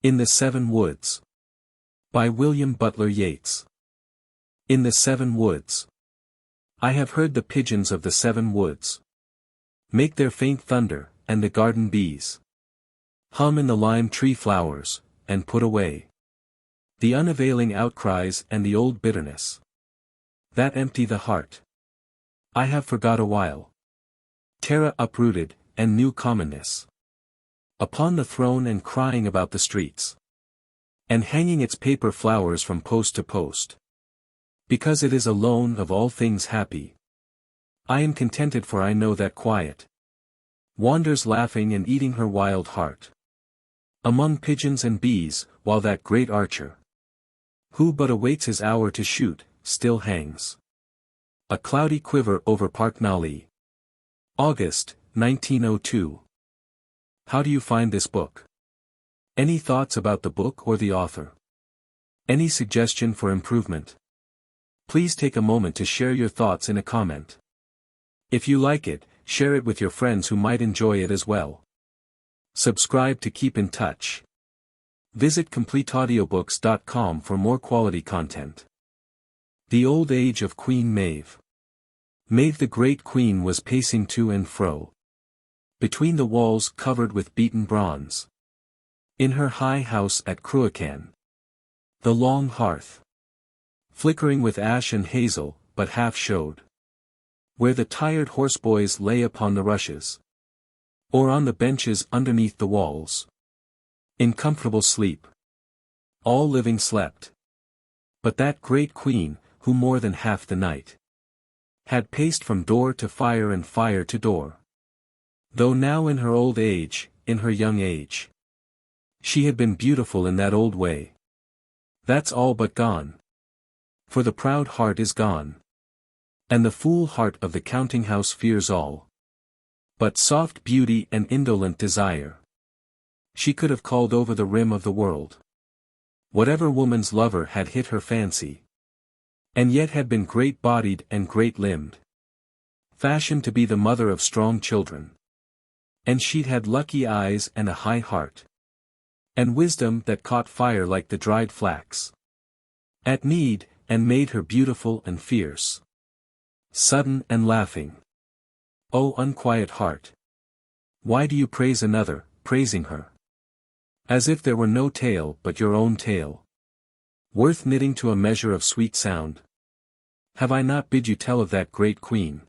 In the Seven Woods. By William Butler Yeats. In the Seven Woods. I have heard the pigeons of the seven woods make their faint thunder, and the garden bees hum in the lime tree flowers, and put away the unavailing outcries and the old bitterness that empty the heart. I have forgot a while terror uprooted, and new commonness upon the throne and crying about the streets, and hanging its paper flowers from post to post. Because it is alone of all things happy, I am contented, for I know that quiet wanders laughing and eating her wild heart among pigeons and bees, while that great archer, who but awaits his hour to shoot, still hangs a cloudy quiver over Park Nally. August, 1902. How do you find this book? Any thoughts about the book or the author? Any suggestion for improvement? Please take a moment to share your thoughts in a comment. If you like it, share it with your friends who might enjoy it as well. Subscribe to keep in touch. Visit CompleteAudiobooks.com for more quality content. The Old Age of Queen Maeve. Maeve the Great Queen was pacing to and fro between the walls covered with beaten bronze, in her high house at Cruachan. The long hearth, flickering with ash and hazel, but half showed, where the tired horseboys lay upon the rushes, or on the benches underneath the walls, in comfortable sleep. All living slept. But that great queen, who more than half the night had paced from door to fire and fire to door, though now in her old age, in her young age, she had been beautiful in that old way. That's all but gone. For the proud heart is gone, and the fool heart of the counting house fears all but soft beauty and indolent desire. She could have called over the rim of the world whatever woman's lover had hit her fancy, and yet had been great-bodied and great-limbed, fashioned to be the mother of strong children. And she'd had lucky eyes and a high heart, and wisdom that caught fire like the dried flax at need, and made her beautiful and fierce, sudden and laughing. O unquiet heart! Why do you praise another, praising her as if there were no tale but your own tale, worth knitting to a measure of sweet sound? Have I not bid you tell of that great queen,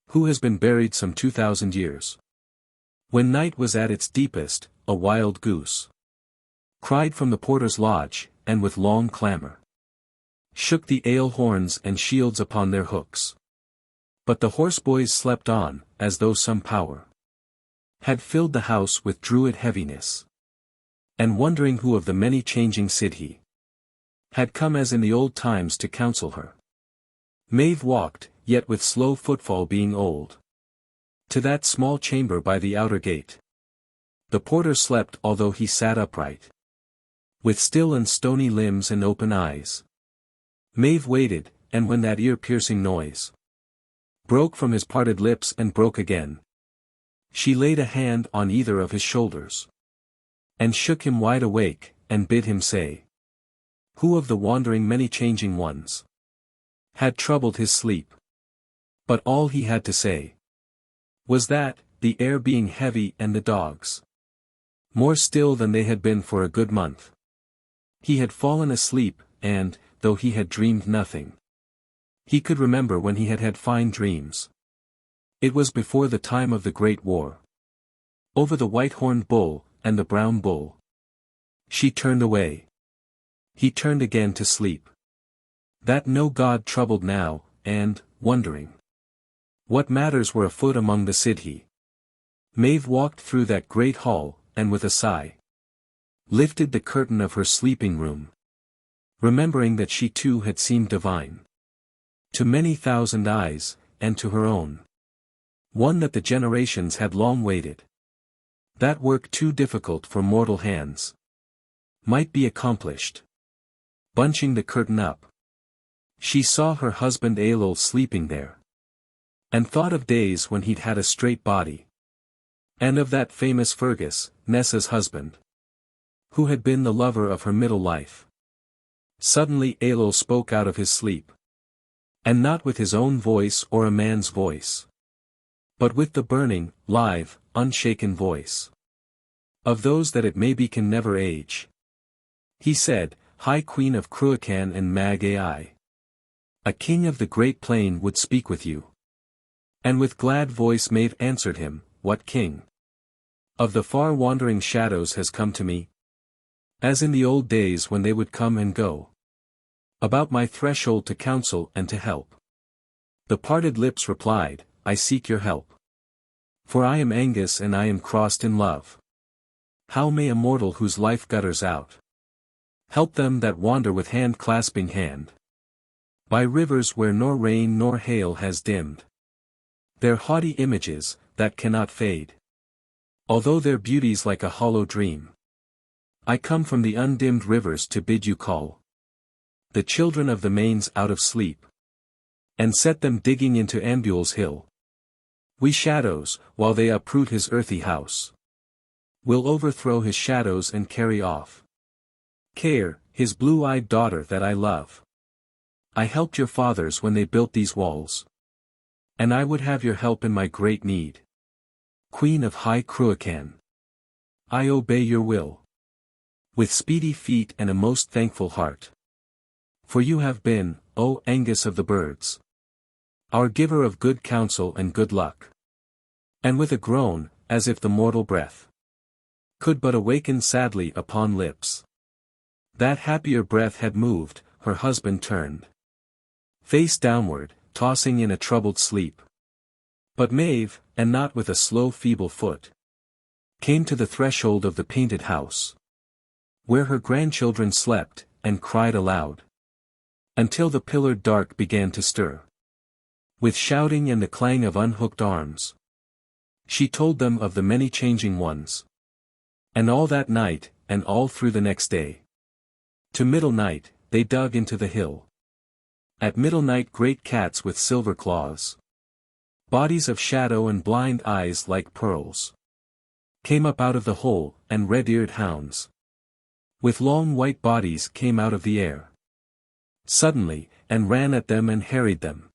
who has been buried some 2,000 years? When night was at its deepest, a wild goose cried from the porter's lodge, and with long clamor shook the ale horns and shields upon their hooks. But the horseboys slept on, as though some power had filled the house with druid heaviness, and wondering who of the many changing city had come as in the old times to counsel her. Maeve walked, yet with slow footfall being old, to that small chamber by the outer gate. The porter slept although he sat upright, with still and stony limbs and open eyes. Maeve waited, and when that ear-piercing noise broke from his parted lips and broke again, she laid a hand on either of his shoulders, and shook him wide awake, and bid him say, who of the wandering many changing ones had troubled his sleep? But all he had to say was that, the air being heavy and the dogs more still than they had been for a good month, he had fallen asleep, and, though he had dreamed nothing, he could remember when he had had fine dreams. It was before the time of the Great War. Over the white-horned bull, and the brown bull, she turned away. He turned again to sleep. That no god troubled now, and, wondering what matters were afoot among the city, Maeve walked through that great hall, and with a sigh lifted the curtain of her sleeping room, remembering that she too had seemed divine to many thousand eyes, and to her own one that the generations had long waited. That work too difficult for mortal hands might be accomplished. Bunching the curtain up, she saw her husband Ailill sleeping there, and thought of days when he'd had a straight body, and of that famous Fergus, Nessa's husband, who had been the lover of her middle life. Suddenly Ailill spoke out of his sleep. And not with his own voice or a man's voice, but with the burning, live, unshaken voice of those that it may be can never age. He said, High Queen of Cruachan and Mag Ai, a king of the great plain would speak with you. And with glad voice Maeve answered him, What king of the far wandering shadows has come to me? As in the old days when they would come and go about my threshold to counsel and to help. The parted lips replied, I seek your help. For I am Angus and I am crossed in love. How may a mortal whose life gutters out help them that wander with hand clasping hand by rivers where nor rain nor hail has dimmed their haughty images, that cannot fade, although their beauty's like a hollow dream? I come from the undimmed rivers to bid you call the children of the mains out of sleep, and set them digging into Ambul's hill. We shadows, while they uproot his earthy house, will overthrow his shadows and carry off Care, his blue-eyed daughter that I love. I helped your fathers when they built these walls, and I would have your help in my great need. Queen of High Cruachan, I obey your will with speedy feet and a most thankful heart. For you have been, O Angus of the birds, our giver of good counsel and good luck. And with a groan, as if the mortal breath could but awaken sadly upon lips that happier breath had moved, her husband turned face downward, tossing in a troubled sleep. But Maeve, and not with a slow feeble foot, came to the threshold of the painted house, where her grandchildren slept, and cried aloud, until the pillared dark began to stir with shouting and the clang of unhooked arms. She told them of the many changing ones, and all that night, and all through the next day. To middle night, they dug into the hill. At middle night great cats with silver claws, bodies of shadow and blind eyes like pearls, came up out of the hole, and red-eared hounds with long white bodies came out of the air suddenly, and ran at them and harried them.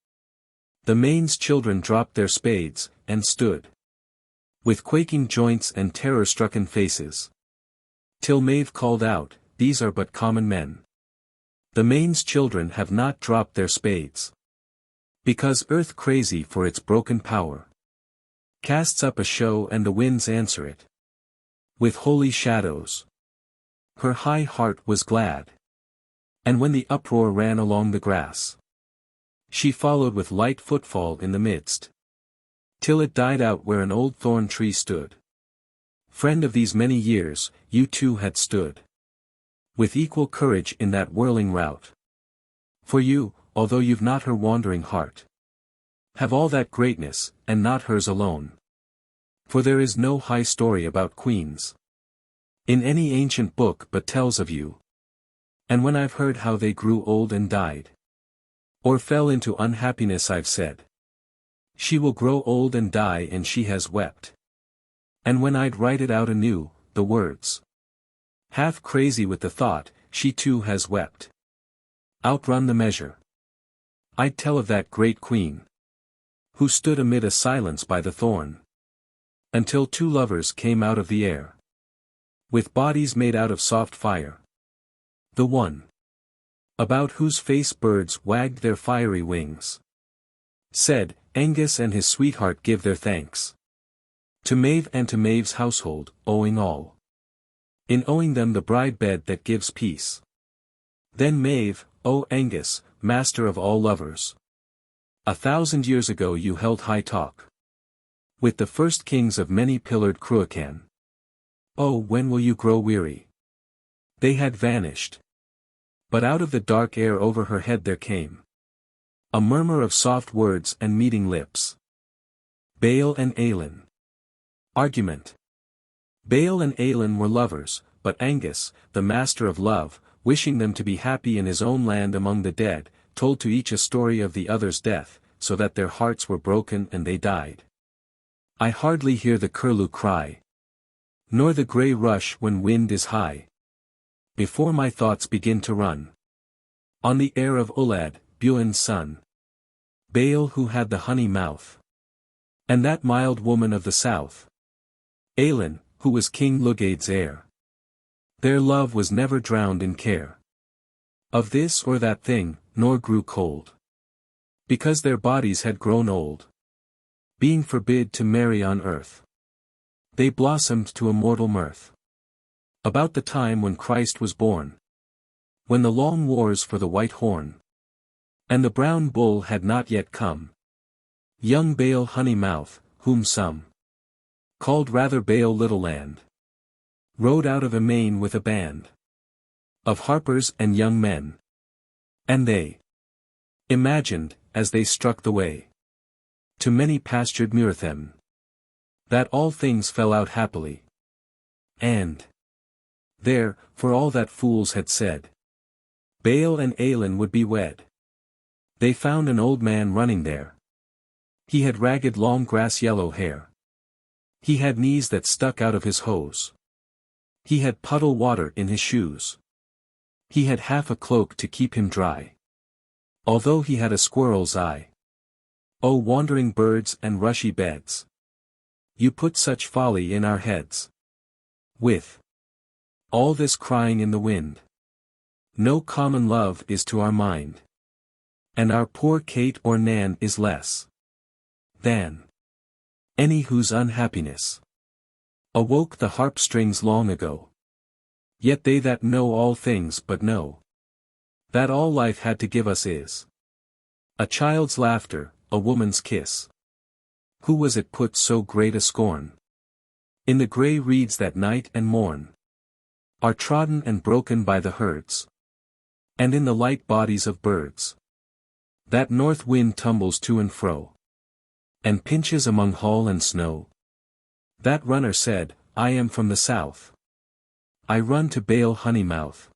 The Main's children dropped their spades, and stood with quaking joints and terror-stricken faces, till Maeve called out, These are but common men. The Main's children have not dropped their spades, because earth crazy for its broken power casts up a show and the winds answer it with holy shadows. Her high heart was glad, and when the uproar ran along the grass, she followed with light footfall in the midst, till it died out where an old thorn tree stood. Friend of these many years, you too had stood with equal courage in that whirling rout. For you, although you've not her wandering heart, have all that greatness, and not hers alone. For there is no high story about queens in any ancient book but tells of you. And when I've heard how they grew old and died, or fell into unhappiness, I've said, She will grow old and die, and she has wept. And when I'd write it out anew, the words, half crazy with the thought, she too has wept, outrun the measure, I'd tell of that great queen, who stood amid a silence by the thorn, until two lovers came out of the air, with bodies made out of soft fire. The one, about whose face birds wagged their fiery wings, said, Angus and his sweetheart give their thanks to Maeve and to Maeve's household, owing all, in owing them the bride bed that gives peace. Then Maeve, O Angus, master of all lovers, 1,000 years ago you held high talk with the first kings of many-pillared Cruachan. Oh, when will you grow weary? They had vanished. But out of the dark air over her head there came a murmur of soft words and meeting lips. Baile and Aillinn. Argument. Baile and Aillinn were lovers, but Angus, the master of love, wishing them to be happy in his own land among the dead, told to each a story of the other's death, so that their hearts were broken and they died. I hardly hear the curlew cry, nor the grey rush when wind is high. before my thoughts begin to run. On the heir of Ullad, Buin's son. Baile who had the honey mouth. And that mild woman of the south. Aillinn, who was King Lugaid's heir. Their love was never drowned in care of this or that thing, nor grew cold. Because their bodies had grown old. Being forbid to marry on earth. They blossomed to immortal mirth. About the time when Christ was born. When the long wars for the white horn. And the brown bull had not yet come. Young Baile Honeymouth, whom some called rather Baile Littleland, rode out of Emain with a band of harpers and young men. And they imagined, as they struck the way to many pastured Muirthem, that all things fell out happily. And there, for all that fools had said, Baile and Aillinn would be wed. They found an old man running there. He had ragged long grass-yellow hair. He had knees that stuck out of his hose. He had puddle water in his shoes. He had half a cloak to keep him dry. Although he had a squirrel's eye. O wandering birds and rushy beds! You put such folly in our heads. With all this crying in the wind, no common love is to our mind. And our poor Kate or Nan is less than any whose unhappiness awoke the harp strings long ago. Yet they that know all things but know that all life had to give us is a child's laughter, a woman's kiss. Who was it put so great a scorn? In the grey reeds that night and morn are trodden and broken by the herds, and in the light bodies of birds that north wind tumbles to and fro, and pinches among hull and snow. That runner said, I am from the south. I run to Baile Honeymouth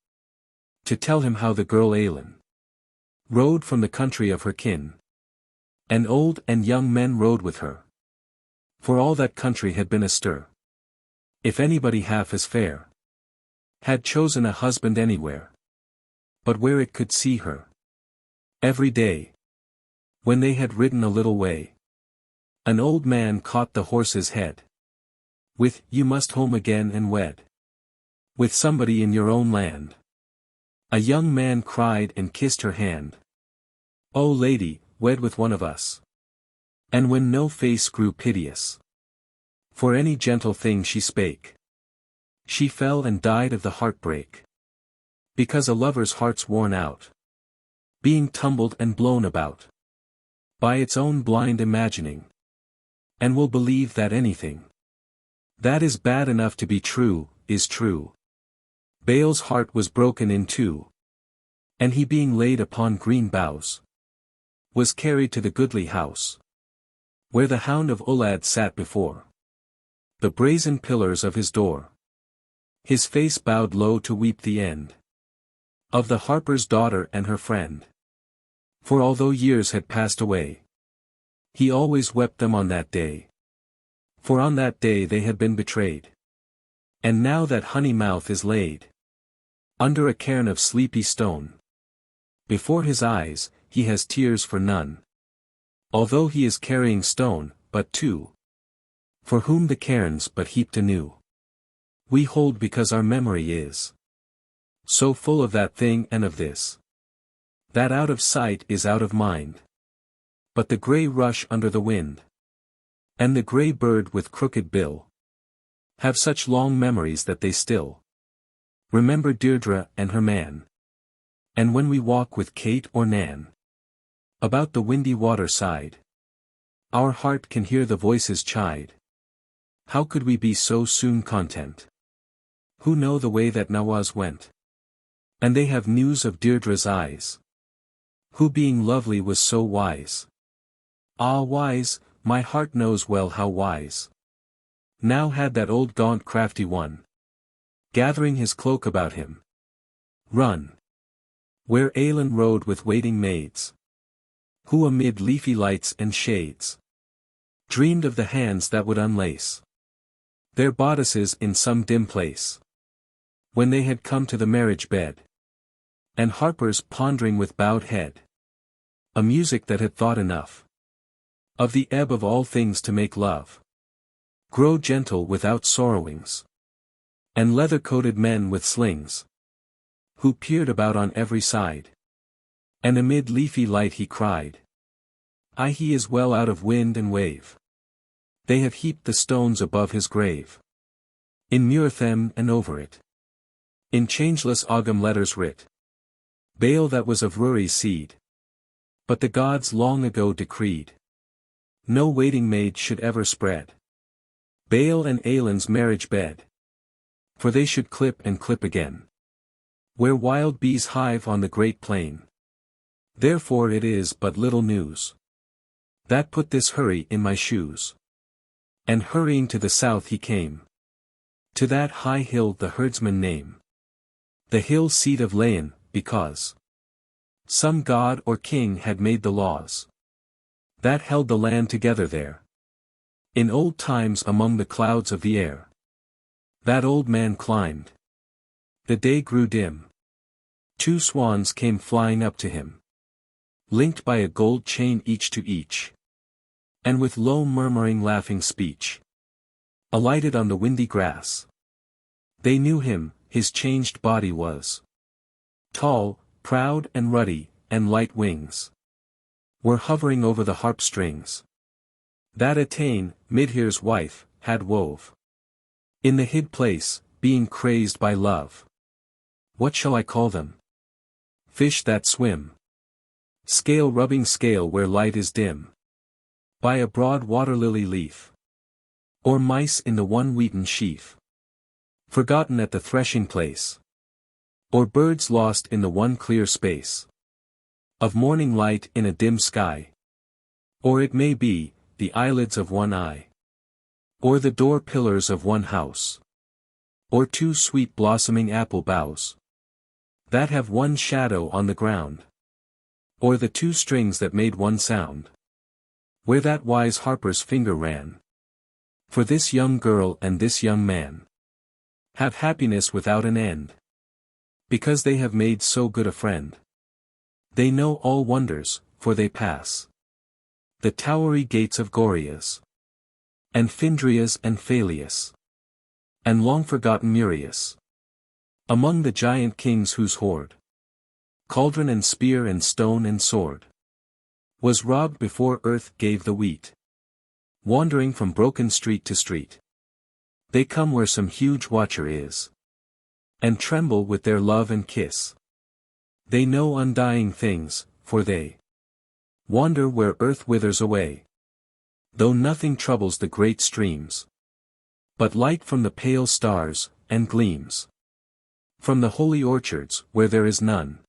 to tell him how the girl Aillinn rode from the country of her kin. And old and young men rode with her. For all that country had been astir. If anybody half as fair had chosen a husband anywhere, but where it could see her every day, when they had ridden a little way, an old man caught the horse's head with, you must home again and wed with somebody in your own land. A young man cried and kissed her hand. O lady, wed with one of us. And when no face grew piteous for any gentle thing she spake, she fell and died of the heartbreak, because a lover's heart's worn out, being tumbled and blown about by its own blind imagining, and will believe that anything that is bad enough to be true, is true. Baile's heart was broken in two, and he being laid upon green boughs, was carried to the goodly house, where the hound of Ullad sat before the brazen pillars of his door. His face bowed low to weep the end of the harper's daughter and her friend. For although years had passed away, he always wept them on that day. For on that day they had been betrayed. And now that Honeymouth is laid under a cairn of sleepy stone, before his eyes, he has tears for none. Although he is carrying stone, but two, for whom the cairns but heaped anew, we hold because our memory is so full of that thing and of this, that out of sight is out of mind. But the grey rush under the wind, and the grey bird with crooked bill, have such long memories that they still remember Deirdre and her man. And when we walk with Kate or Nan about the windy water side, our heart can hear the voices chide. How could we be so soon content, who know the way that Nawaz went? And they have news of Deirdre's eyes, who being lovely was so wise. Ah, wise, my heart knows well how wise. Now had that old gaunt crafty one, gathering his cloak about him, run where Aillinn rode with waiting maids, who amid leafy lights and shades dreamed of the hands that would unlace their bodices in some dim place, When they had come to the marriage bed, and harpers pondering with bowed head, a music that had thought enough of the ebb of all things to make love grow gentle without sorrowings, and leather-coated men with slings, who peered about on every side, and amid leafy light he cried, "Aye, he is well out of wind and wave. They have heaped the stones above his grave, in Muirthem and over it, in changeless Ogham letters writ, Baile that was of Ruri's seed. But the gods long ago decreed, no waiting maid should ever spread Baile and Aillinn's marriage bed, for they should clip and clip again, where wild bees hive on the great plain. Therefore it is but little news that put this hurry in my shoes." And hurrying to the south he came, to that high hill the herdsmen name, the hill seat of Leighan, because some god or king had made the laws that held the land together there, in old times among the clouds of the air. That old man climbed. The day grew dim. 2 swans came flying up to him, linked by a gold chain each to each, and with low murmuring laughing speech, alighted on the windy grass. They knew him, his changed body was tall, proud and ruddy, and light wings were hovering over the harp strings that Etain, Midhere's wife, had wove in the hid place, being crazed by love. What shall I call them? Fish that swim, scale rubbing scale where light is dim, by a broad water-lily leaf, or mice in the one wheaten sheaf, forgotten at the threshing place, or birds lost in the one clear space of morning light in a dim sky, or it may be, the eyelids of one eye, or the door pillars of one house, or 2 sweet blossoming apple boughs that have one shadow on the ground, or the 2 strings that made one sound, where that wise harper's finger ran. For this young girl and this young man have happiness without an end, because they have made so good a friend. They know all wonders, for they pass the towery gates of Gorias, and Findrias and Phalias, and long-forgotten Murias, among the giant kings whose hoard, cauldron and spear and stone and sword, was robbed before earth gave the wheat. Wandering from broken street to street, they come where some huge watcher is, and tremble with their love and kiss. They know undying things, for they wander where earth withers away, though nothing troubles the great streams, but light from the pale stars, and gleams from the holy orchards where there is none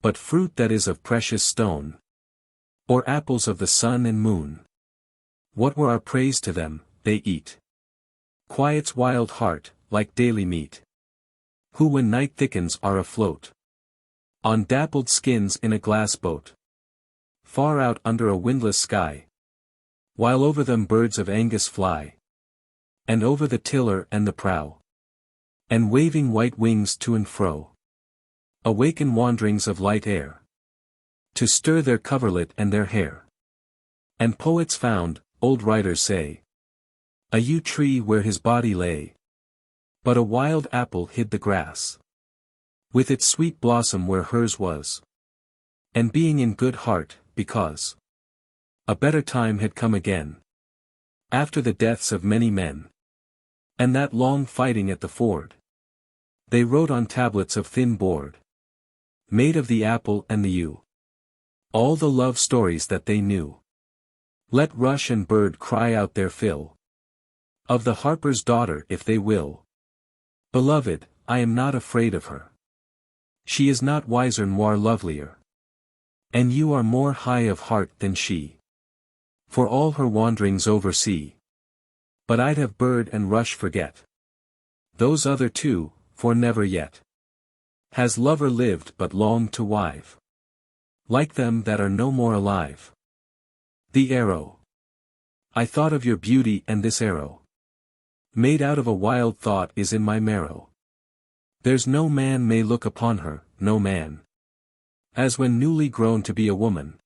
but fruit that is of precious stone, or apples of the sun and moon. What were our praise to them? They eat quiet's wild heart, like daily meat, who when night thickens are afloat on dappled skins in a glass boat, far out under a windless sky, while over them birds of Angus fly, and over the tiller and the prow, and waving white wings to and fro, awaken wanderings of light air, to stir their coverlet and their hair. And poets found, old writers say, a yew tree where his body lay, but a wild apple hid the grass, with its sweet blossom where hers was, and being in good heart, because a better time had come again, after the deaths of many men, and that long fighting at the ford, they wrote on tablets of thin board, made of the apple and the yew, all the love stories that they knew. Let rush and bird cry out their fill of the harper's daughter if they will. Beloved, I am not afraid of her. She is not wiser nor lovelier, and you are more high of heart than she, for all her wanderings over sea. But I'd have bird and rush forget those other 2, for never yet has lover lived but longed to wive, like them that are no more alive. The arrow. I thought of your beauty, and this arrow, made out of a wild thought, is in my marrow. There's no man may look upon her, no man. As when newly grown to be a woman.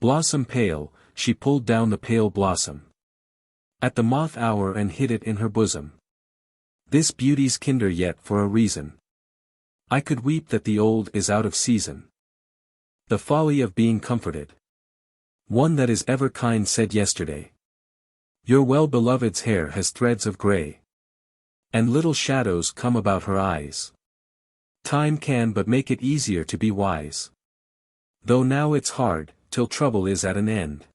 Blossom pale, she pulled down the pale blossom. At the moth hour and hid it in her bosom. This beauty's kinder yet for a reason. I could weep that the old is out of season. The folly of being comforted. One that is ever kind said yesterday. Your well-beloved's hair has threads of grey. And little shadows come about her eyes. Time can but make it easier to be wise. Though now it's hard, till trouble is at an end.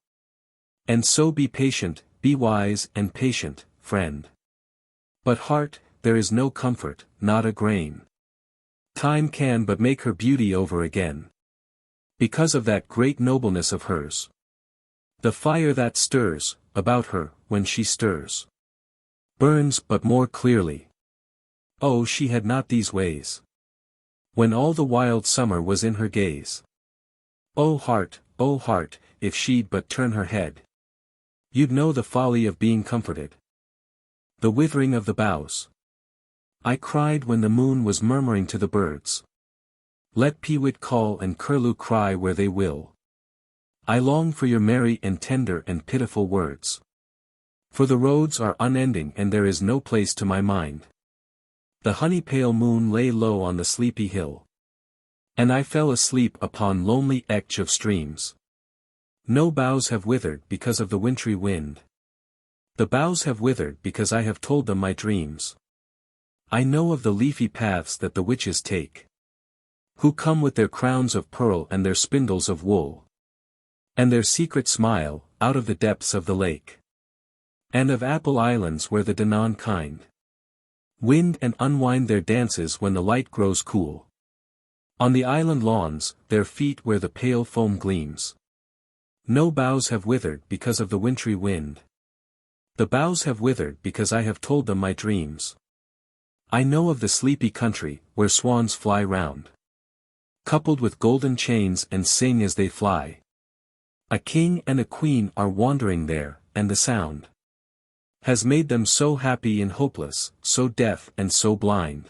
And so be patient, be wise and patient, friend. But heart, there is no comfort, not a grain. Time can but make her beauty over again. Because of that great nobleness of hers. The fire that stirs, about her, when she stirs. Burns but more clearly. Oh, she had not these ways. When all the wild summer was in her gaze. Oh heart, if she'd but turn her head. You'd know the folly of being comforted. The withering of the boughs. I cried when the moon was murmuring to the birds. Let peewit call and curlew cry where they will. I long for your merry and tender and pitiful words. For the roads are unending and there is no place to my mind. The honey-pale moon lay low on the sleepy hill. And I fell asleep upon lonely edge of streams. No boughs have withered because of the wintry wind. The boughs have withered because I have told them my dreams. I know of the leafy paths that the witches take. Who come with their crowns of pearl and their spindles of wool. And their secret smile, out of the depths of the lake. And of apple islands where the Danaan kind. Wind and unwind their dances when the light grows cool. On the island lawns, their feet where the pale foam gleams. No boughs have withered because of the wintry wind. The boughs have withered because I have told them my dreams. I know of the sleepy country, where swans fly round. Coupled with golden chains and sing as they fly. A king and a queen are wandering there, and the sound has made them so happy and hopeless, so deaf and so blind.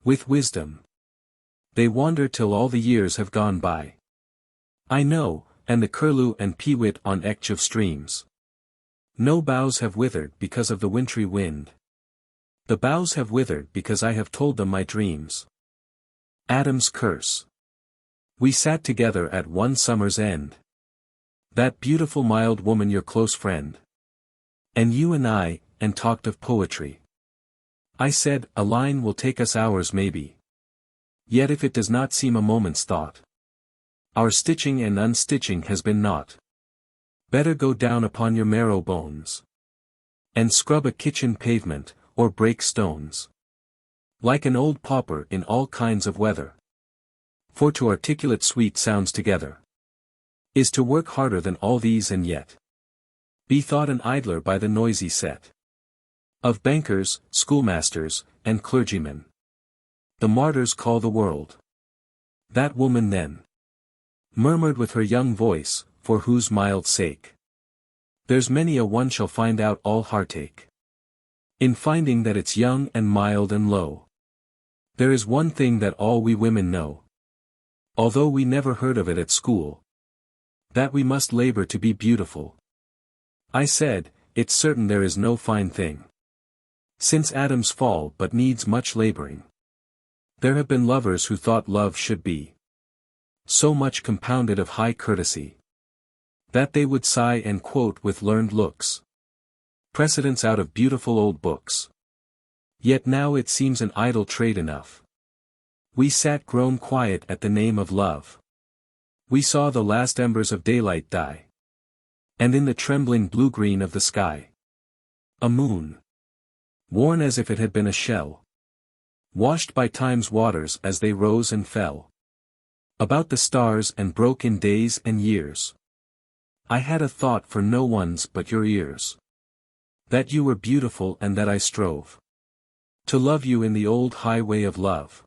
With wisdom they wander till all the years have gone by. I know, and the curlew and peewit on edge of streams. No boughs have withered because of the wintry wind. The boughs have withered because I have told them my dreams. Adam's curse. We sat together at one summer's end. That beautiful mild woman your close friend. And you and I, and talked of poetry. I said, a line will take us hours maybe. Yet if it does not seem a moment's thought. Our stitching and unstitching has been naught. Better go down upon your marrow bones. And scrub a kitchen pavement, or break stones. Like an old pauper in all kinds of weather. For to articulate sweet sounds together. Is to work harder than all these and yet. Be thought an idler by the noisy set. Of bankers, schoolmasters, and clergymen. The martyrs call the world. That woman then. Murmured with her young voice, for whose mild sake. There's many a one shall find out all heartache. In finding that it's young and mild and low. There is one thing that all we women know. Although we never heard of it at school. That we must labor to be beautiful. I said, it's certain there is no fine thing. Since Adam's fall but needs much laboring. There have been lovers who thought love should be. So much compounded of high courtesy. That they would sigh and quote with learned looks. Precedents out of beautiful old books. Yet now it seems an idle trade enough. We sat grown quiet at the name of love. We saw the last embers of daylight die. And in the trembling blue-green of the sky. A moon. Worn as if it had been a shell. Washed by time's waters as they rose and fell. About the stars and broke in days and years. I had a thought for no one's but your ears. That you were beautiful and that I strove. To love you in the old highway of love.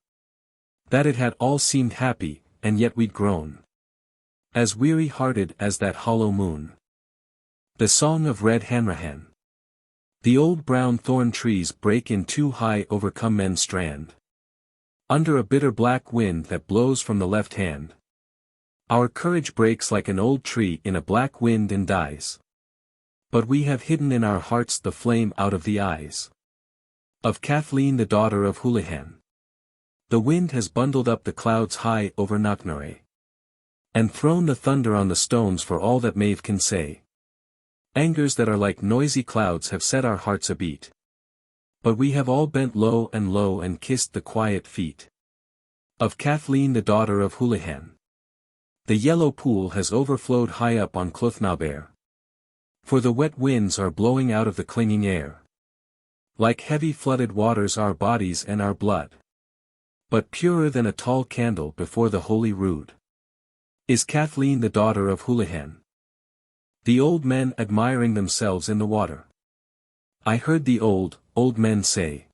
That it had all seemed happy, and yet we'd grown. As weary-hearted as that hollow moon. The Song of Red Hanrahan. The old brown thorn trees break in too high overcome men's strand. Under a bitter black wind that blows from the left hand. Our courage breaks like an old tree in a black wind and dies. But we have hidden in our hearts the flame out of the eyes of Kathleen the daughter of Houlihan. The wind has bundled up the clouds high over Knocknarea, and thrown the thunder on the stones for all that Maeve can say. Angers that are like noisy clouds have set our hearts a-beat. But we have all bent low and kissed the quiet feet of Kathleen the daughter of Houlihan. The yellow pool has overflowed high up on Clothnabear. For the wet winds are blowing out of the clinging air. Like heavy flooded waters our bodies and our blood. But purer than a tall candle before the holy rood is Kathleen the daughter of Houlihan. The old men admiring themselves in the water. I heard the old men say,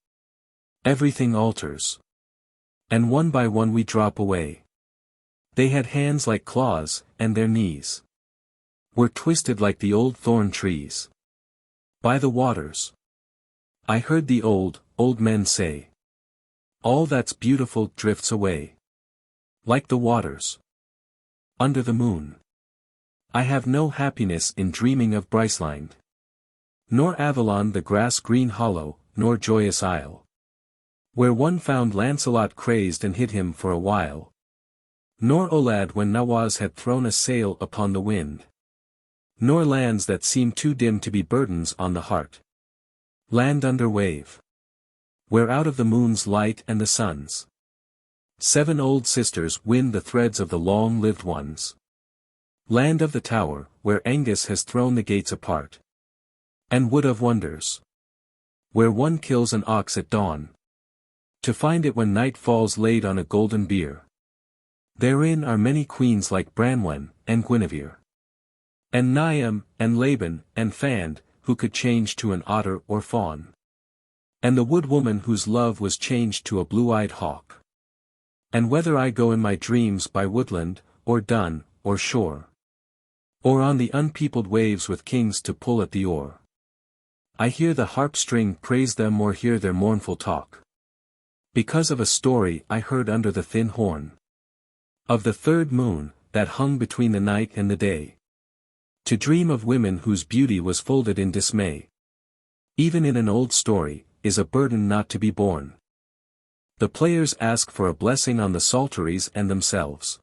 everything alters. And one by one we drop away. They had hands like claws, and their knees were twisted like the old thorn trees by the waters. I heard the old men say, all that's beautiful drifts away like the waters under the moon. I have no happiness in dreaming of Bryceland, nor Avalon the grass-green hollow, nor Joyous Isle, where one found Lancelot crazed and hid him for a while, nor Olad when Nawaz had thrown a sail upon the wind, nor lands that seem too dim to be burdens on the heart. Land under wave, where out of the moon's light and the sun's 7 old sisters wind the threads of the long-lived ones. Land of the tower, where Angus has thrown the gates apart. And wood of wonders, where one kills an ox at dawn, to find it when night falls laid on a golden bier. Therein are many queens like Branwen, and Guinevere, and Niamh, and Laban, and Fand, who could change to an otter or fawn. And the wood woman whose love was changed to a blue-eyed hawk. And whether I go in my dreams by woodland, or dun, or shore, or on the unpeopled waves with kings to pull at the oar, I hear the harp string praise them or hear their mournful talk. Because of a story I heard under the thin horn of the third moon, that hung between the night and the day. To dream of women whose beauty was folded in dismay, even in an old story, is a burden not to be borne. The players ask for a blessing on the Psalteries and themselves.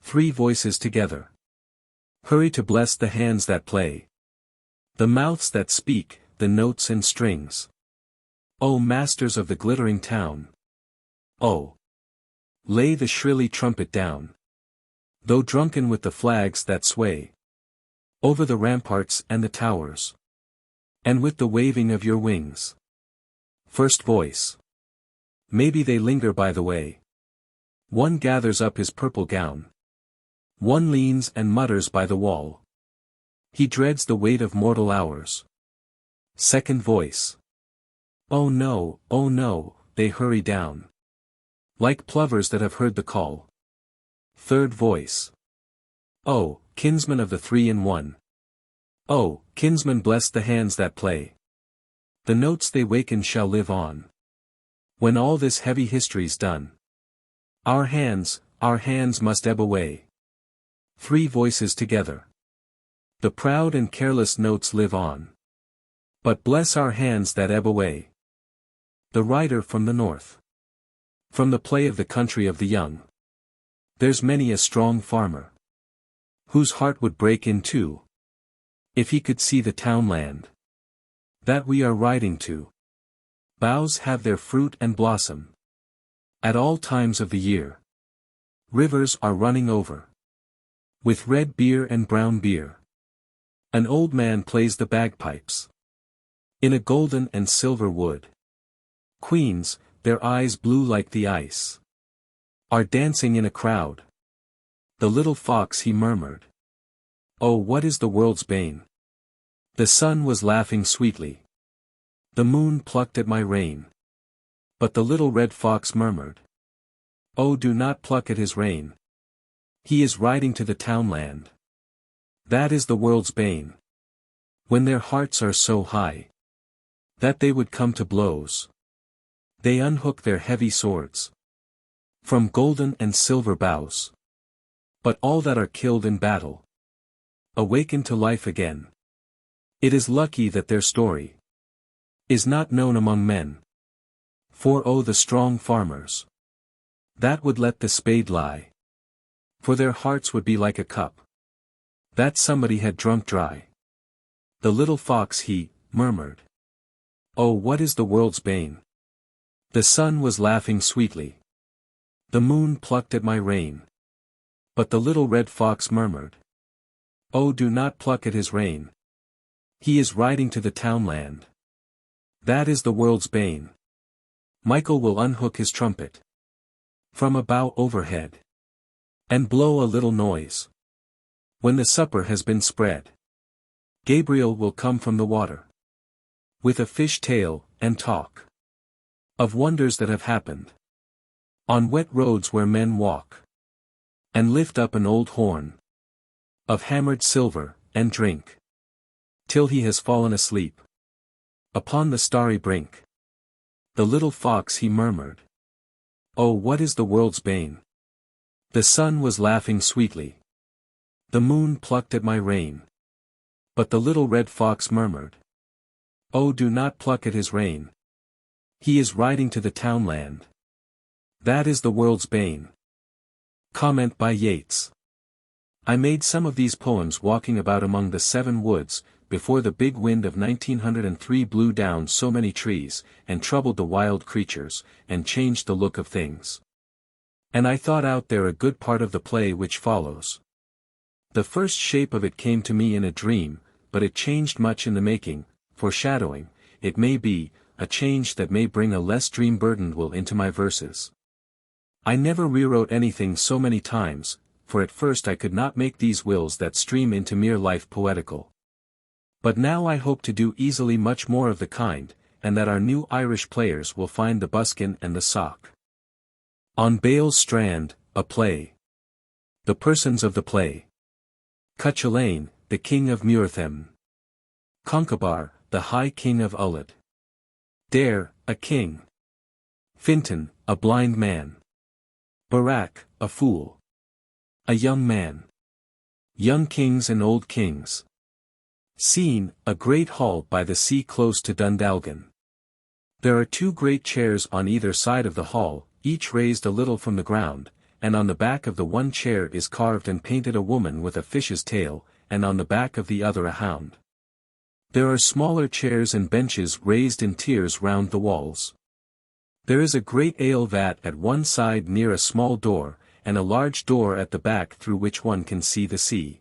3 voices together hurry to bless the hands that play, the mouths that speak, the notes and strings. O masters of the glittering town! Oh! Lay the shrilly trumpet down. Though drunken with the flags that sway over the ramparts and the towers, and with the waving of your wings. First voice. Maybe they linger by the way. One gathers up his purple gown. One leans and mutters by the wall. He dreads the weight of mortal hours. Second voice. Oh no, they hurry down, like plovers that have heard the call. Third voice. Oh, kinsman of the 3-in-1. Oh, kinsman bless the hands that play. The notes they waken shall live on, when all this heavy history's done. Our hands must ebb away. 3 voices together. The proud and careless notes live on, but bless our hands that ebb away. The rider from the north, from the play of the country of the young. There's many a strong farmer, whose heart would break in two, if he could see the townland that we are riding to. Boughs have their fruit and blossom at all times of the year. Rivers are running over with red beer and brown beer. An old man plays the bagpipes in a golden and silver wood. Queens, their eyes blue like the ice, are dancing in a crowd. The little fox he murmured, oh, what is the world's bane? The sun was laughing sweetly. The moon plucked at my rein. But the little red fox murmured, oh, do not pluck at his rein. He is riding to the townland. That is the world's bane. When their hearts are so high that they would come to blows, they unhook their heavy swords, From golden and silver boughs. But all that are killed in battle awaken to life again. It is lucky that their story is not known among men. For oh, the strong farmers that would let the spade lie. For their hearts would be like a cup that somebody had drunk dry. The little fox he murmured. Oh, what is the world's bane? The sun was laughing sweetly. The moon plucked at my rein. But the little red fox murmured. Oh, do not pluck at his rein. He is riding to the townland. That is the world's bane. Michael will unhook his trumpet from a bough overhead and blow a little noise. When the supper has been spread, Gabriel will come from the water with a fish tail and talk of wonders that have happened on wet roads where men walk, and lift up an old horn of hammered silver, and drink till he has fallen asleep upon the starry brink. The little fox he murmured. Oh, what is the world's bane? The sun was laughing sweetly. The moon plucked at my rein. But the little red fox murmured. Oh, do not pluck at his rein. He is riding to the townland. That is the world's bane. Comment by Yeats. I made some of these poems walking about among the 7 woods, before the big wind of 1903 blew down so many trees, and troubled the wild creatures, and changed the look of things. And I thought out there a good part of the play which follows. The first shape of it came to me in a dream, but it changed much in the making, foreshadowing, it may be, a change that may bring a less dream-burdened will into my verses. I never rewrote anything so many times, for at first I could not make these wills that stream into mere life poetical. But now I hope to do easily much more of the kind, and that our new Irish players will find the buskin and the sock. On Bale's Strand, a play. The persons of the play. Cuchulainn, the king of Muirthemne. Concobar, the high king of Ullid. Dare, a king. Fintan, a blind man. Barak, a fool. A young man. Young kings and old kings. Scene, a great hall by the sea close to Dundalgan. There are 2 great chairs on either side of the hall, each raised a little from the ground, and on the back of the one chair is carved and painted a woman with a fish's tail, and on the back of the other a hound. There are smaller chairs and benches raised in tiers round the walls. There is a great ale vat at one side near a small door, and a large door at the back through which one can see the sea.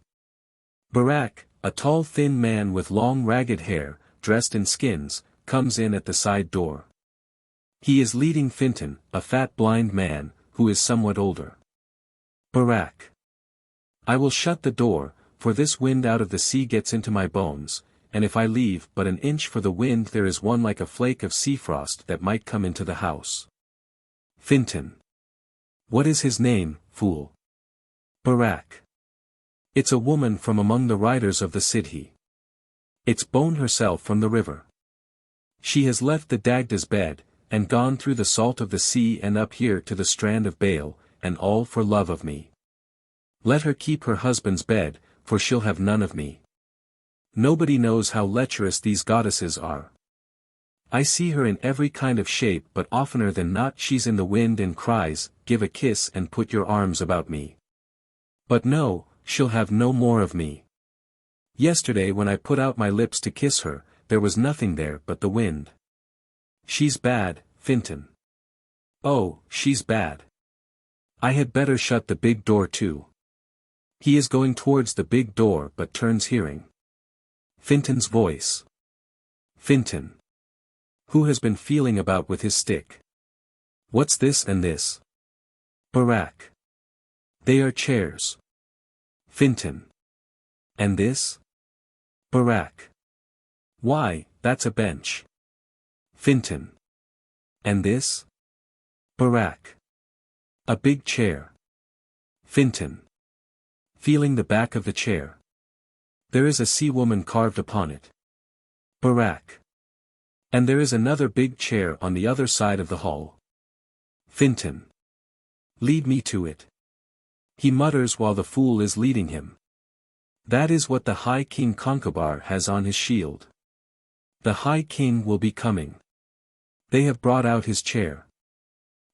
Barak, a tall thin man with long ragged hair, dressed in skins, comes in at the side door. He is leading Fintan, a fat blind man, who is somewhat older. Barak. I will shut the door, for this wind out of the sea gets into my bones, and if I leave but an inch for the wind there is one like a flake of sea frost that might come into the house. Fintan. What is his name, fool? Barak. It's a woman from among the riders of the Sidhe. It's Bone herself from the river. She has left the Dagda's bed, and gone through the salt of the sea and up here to the strand of Baile, and all for love of me. Let her keep her husband's bed, for she'll have none of me. Nobody knows how lecherous these goddesses are. I see her in every kind of shape, but oftener than not she's in the wind and cries, "Give a kiss and put your arms about me." But no, she'll have no more of me. Yesterday when I put out my lips to kiss her, there was nothing there but the wind. She's bad, Fintan. Oh, she's bad. I had better shut the big door too. He is going towards the big door but turns hearing Fintan's voice. Fintan. Who has been feeling about with his stick? What's this and this? Barak. They are chairs. Fintan. And this? Barak. Why, that's a bench. Fintan. And this? Barak. A big chair. Fintan. Feeling the back of the chair. There is a sea woman carved upon it. Barak. And there is another big chair on the other side of the hall. Fintan. Lead me to it. He mutters while the fool is leading him. That is what the High King Concobar has on his shield. The High King will be coming. They have brought out his chair.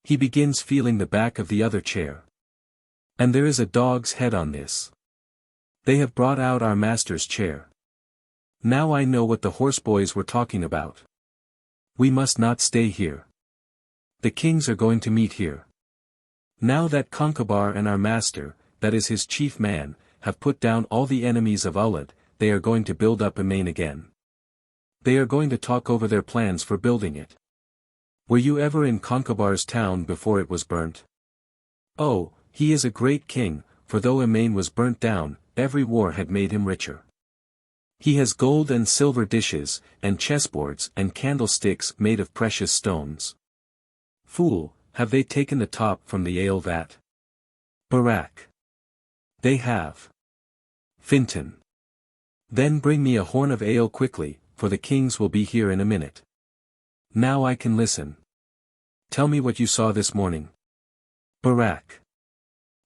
He begins feeling the back of the other chair. And there is a dog's head on this. They have brought out our master's chair. Now I know what the horseboys were talking about. We must not stay here. The kings are going to meet here. Now that Concobar and our master, that is his chief man, have put down all the enemies of Ullad, they are going to build up Emain again. They are going to talk over their plans for building it. Were you ever in Concobar's town before it was burnt? Oh, he is a great king, for though Emain was burnt down, every war had made him richer. He has gold and silver dishes, and chessboards and candlesticks made of precious stones. Fool, have they taken the top from the ale vat? Barak. They have. Fintan. Then bring me a horn of ale quickly, for the kings will be here in a minute. Now I can listen. Tell me what you saw this morning. Barak.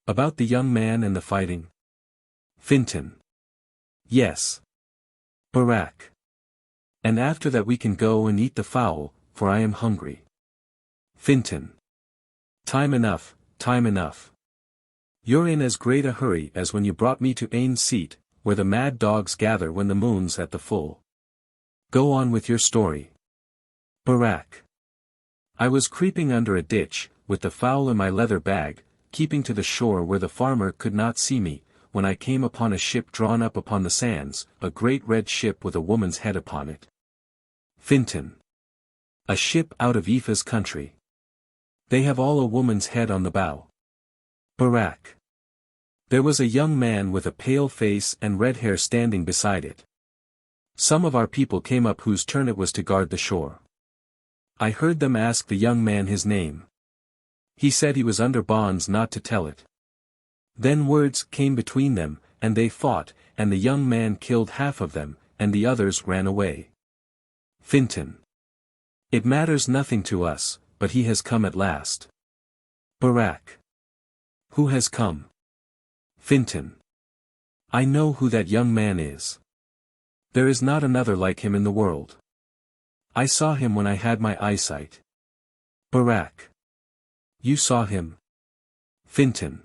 About the young man and the fighting? Fintan. Yes. Barak. And after that we can go and eat the fowl, for I am hungry. Fintan. Time enough, time enough. You're in as great a hurry as when you brought me to Ain's seat, where the mad dogs gather when the moon's at the full. Go on with your story. Barak. I was creeping under a ditch, with the fowl in my leather bag, keeping to the shore where the farmer could not see me, when I came upon a ship drawn up upon the sands, a great red ship with a woman's head upon it. Fintan. A ship out of Aoife's country. They have all a woman's head on the bow. Barak. There was a young man with a pale face and red hair standing beside it. Some of our people came up whose turn it was to guard the shore. I heard them ask the young man his name. He said he was under bonds not to tell it. Then words came between them, and they fought, and the young man killed half of them, and the others ran away. Fintan. It matters nothing to us, but he has come at last. Barak. Who has come? Fintan. I know who that young man is. There is not another like him in the world. I saw him when I had my eyesight. Barak. You saw him? Fintan.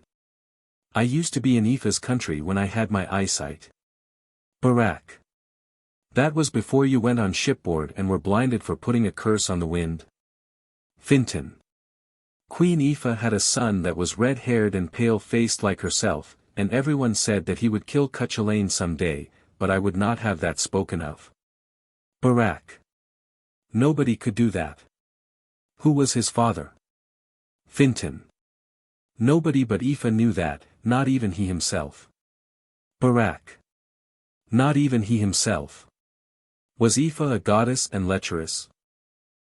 I used to be in Aoife's country when I had my eyesight. Barak. That was before you went on shipboard and were blinded for putting a curse on the wind. Fintan. Queen Aoife had a son that was red-haired and pale-faced like herself, and everyone said that he would kill Cuchulainn some day, but I would not have that spoken of. Barak. Nobody could do that. Who was his father? Fintan. Nobody but Aoife knew that, not even he himself. Barak. Not even he himself. Was Aoife a goddess and lecherous?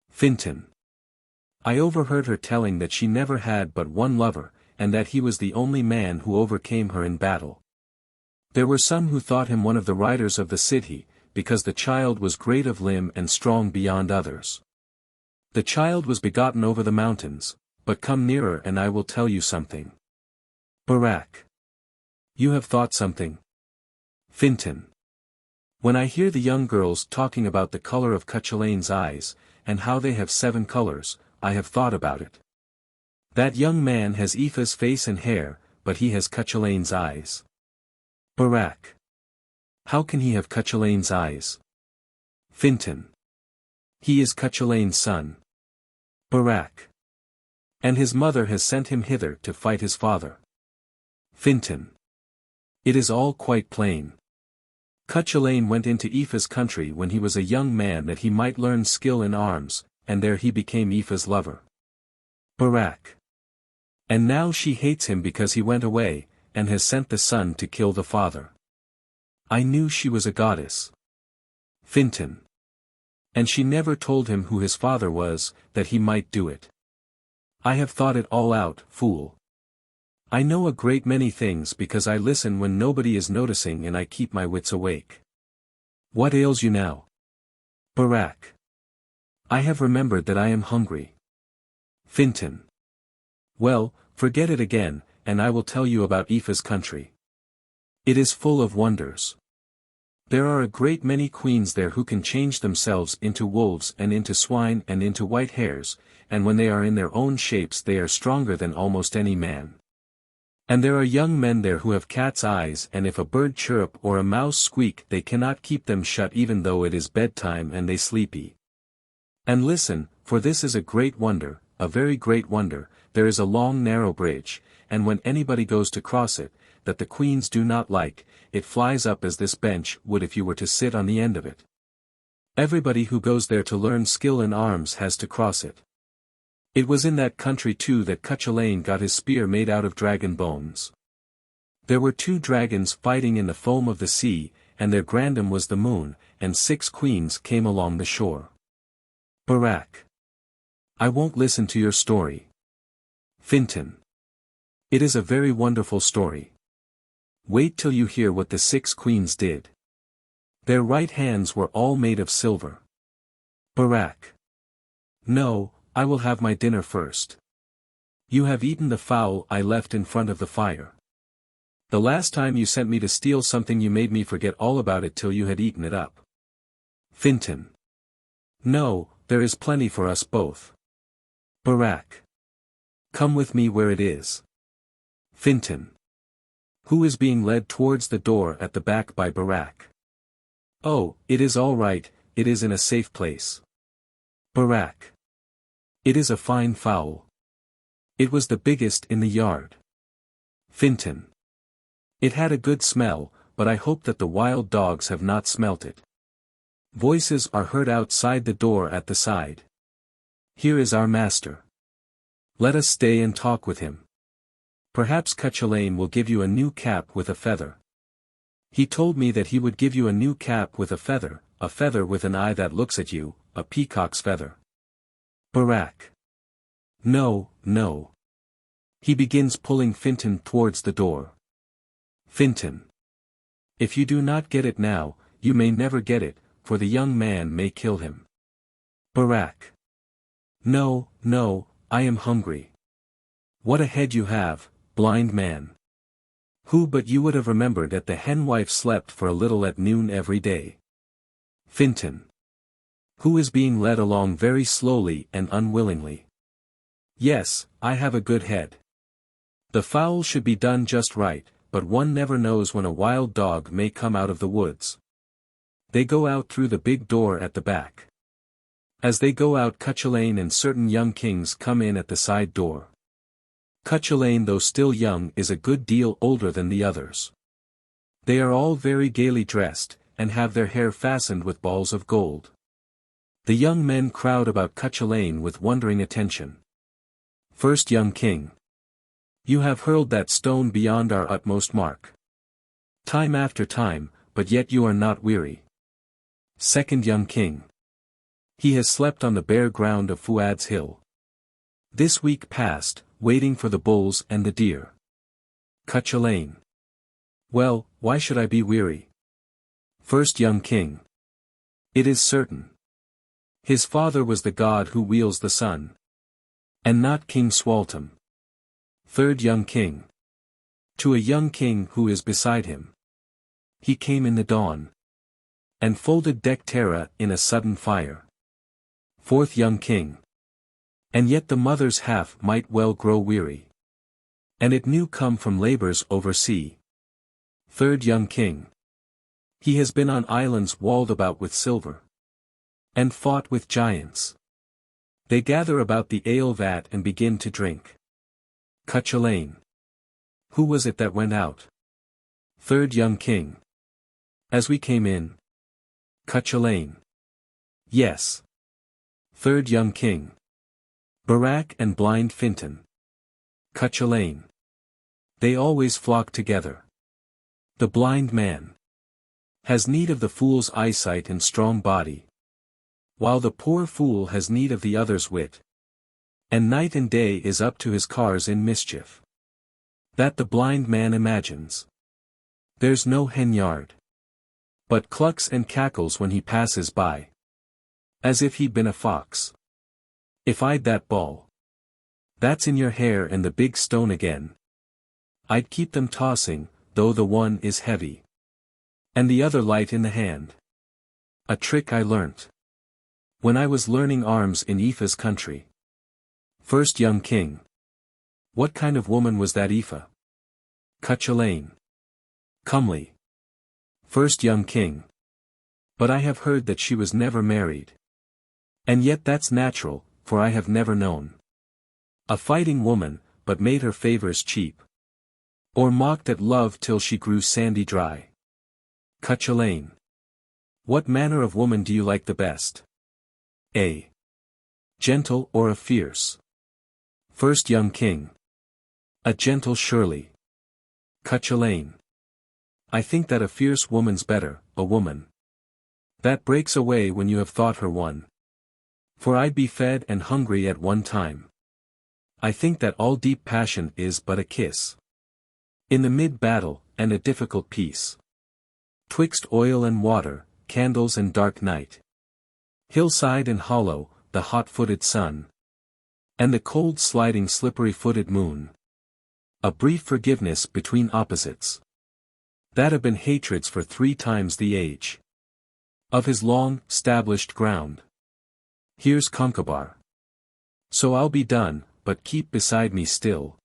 Fintan. I overheard her telling that she never had but one lover, and that he was the only man who overcame her in battle. There were some who thought him one of the riders of the city, because the child was great of limb and strong beyond others. The child was begotten over the mountains, but come nearer and I will tell you something. Barak. You have thought something? Fintan. When I hear the young girls talking about the color of Cuchulainn's eyes, and how they have 7 colors, I have thought about it. That young man has Aoife's face and hair, but he has Cuchulainn's eyes. Barak. How can he have Cuchulainn's eyes? Fintan. He is Cuchulainn's son. Barak. And his mother has sent him hither to fight his father. Fintan. It is all quite plain. Cuchulainn went into Aoife's country when he was a young man that he might learn skill in arms, and there he became Aoife's lover. Barak. And now she hates him because he went away, and has sent the son to kill the father. I knew she was a goddess. Fintan. And she never told him who his father was, that he might do it. I have thought it all out, fool. I know a great many things because I listen when nobody is noticing and I keep my wits awake. What ails you now? Barak. I have remembered that I am hungry. Fintan. Well, Forget it again, and I will tell you about Aoife's country. It is full of wonders. There are a great many queens there who can change themselves into wolves and into swine and into white hares, and when they are in their own shapes they are stronger than almost any man. And there are young men there who have cat's eyes, and if a bird chirp or a mouse squeak they cannot keep them shut even though it is bedtime and they sleepy. And listen, for this is a great wonder, a very great wonder, there is a long narrow bridge, and when anybody goes to cross it, that the queens do not like, it flies up as this bench would if you were to sit on the end of it. Everybody who goes there to learn skill in arms has to cross it. It was in that country too that Cuchulainn got his spear made out of dragon bones. There were 2 dragons fighting in the foam of the sea, and their grandam was the moon, and 6 queens came along the shore. Barak. I won't listen to your story. Fintan. It is a very wonderful story. Wait till you hear what the 6 queens did. Their right hands were all made of silver. Barak. No, I will have my dinner first. You have eaten the fowl I left in front of the fire. The last time you sent me to steal something you made me forget all about it till you had eaten it up. Fintan. No, there is plenty for us both. Barak. Come with me where it is. Fintan. Who is being led towards the door at the back by Barak. Oh, it is all right, it is in a safe place. Barak. It is a fine fowl. It was the biggest in the yard. Fintan. It had a good smell, but I hope that the wild dogs have not smelt it. Voices are heard outside the door at the side. Here is our master. Let us stay and talk with him. Perhaps Cuchulainn will give you a new cap with a feather. He told me that he would give you a new cap with a feather with an eye that looks at you, a peacock's feather. Barak. No, no. He begins pulling Fintan towards the door. Fintan. If you do not get it now, you may never get it, for the young man may kill him. Barak. No, no, I am hungry. What a head you have, blind man. Who but you would have remembered that the henwife slept for a little at noon every day? Fintan. Who is being led along very slowly and unwillingly. Yes, I have a good head. The fowl should be done just right, but one never knows when a wild dog may come out of the woods. They go out through the big door at the back. As they go out, Cuchulainn and certain young kings come in at the side door. Cuchulainn, though still young, is a good deal older than the others. They are all very gaily dressed, and have their hair fastened with balls of gold. The young men crowd about Cuchulainn with wondering attention. First young king. You have hurled that stone beyond our utmost mark. Time after time, but yet you are not weary. Second young king. He has slept on the bare ground of Fuad's hill. This week past, waiting for the bulls and the deer. Cuchulainn. Well, why should I be weary? First young king. It is certain. His father was the god who wields the sun. And not King Swaltam. Third young king. To a young king who is beside him. He came in the dawn. And folded Dectera in a sudden fire. Fourth young king. And yet the mother's half might well grow weary. And it knew come from labors over sea. Third young king. He has been on islands walled about with silver. And fought with giants. They gather about the ale vat and begin to drink. Cuchulainn. Who was it that went out? Third young king. As we came in. Cuchulainn. Yes. Third young king. Barak and blind Fintan. Cuchulainn. They always flock together. The blind man has need of the fool's eyesight and strong body, while the poor fool has need of the other's wit. And night and day is up to his cars in mischief. That the blind man imagines. There's no hen yard, but clucks and cackles when he passes by. As if he'd been a fox. If I'd that ball, That's in your hair and the big stone again. I'd keep them tossing, though the one is heavy. And the other light in the hand. A trick I learnt. When I was learning arms in Aoife's country. First young king. What kind of woman was that Aoife? Cuchulainn. Comely. First young king. But I have heard that she was never married. And yet that's natural, for I have never known a fighting woman, but made her favours cheap. Or mocked at love till she grew sandy dry. Cuchulainn. What manner of woman do you like the best? A gentle or a fierce? First young king. A gentle surely. Cuchulainn. I think that a fierce woman's better, a woman that breaks away when you have thought her won. For I'd be fed and hungry at one time. I think that all deep passion is but a kiss. In the mid-battle, and a difficult peace. Twixt oil and water, candles and dark night. Hillside and hollow, the hot-footed sun. And the cold sliding slippery-footed moon. A brief forgiveness between opposites. That have been hatreds for 3 times the age of his long, stablished ground. Here's Concobar. So I'll be done, but keep beside me still.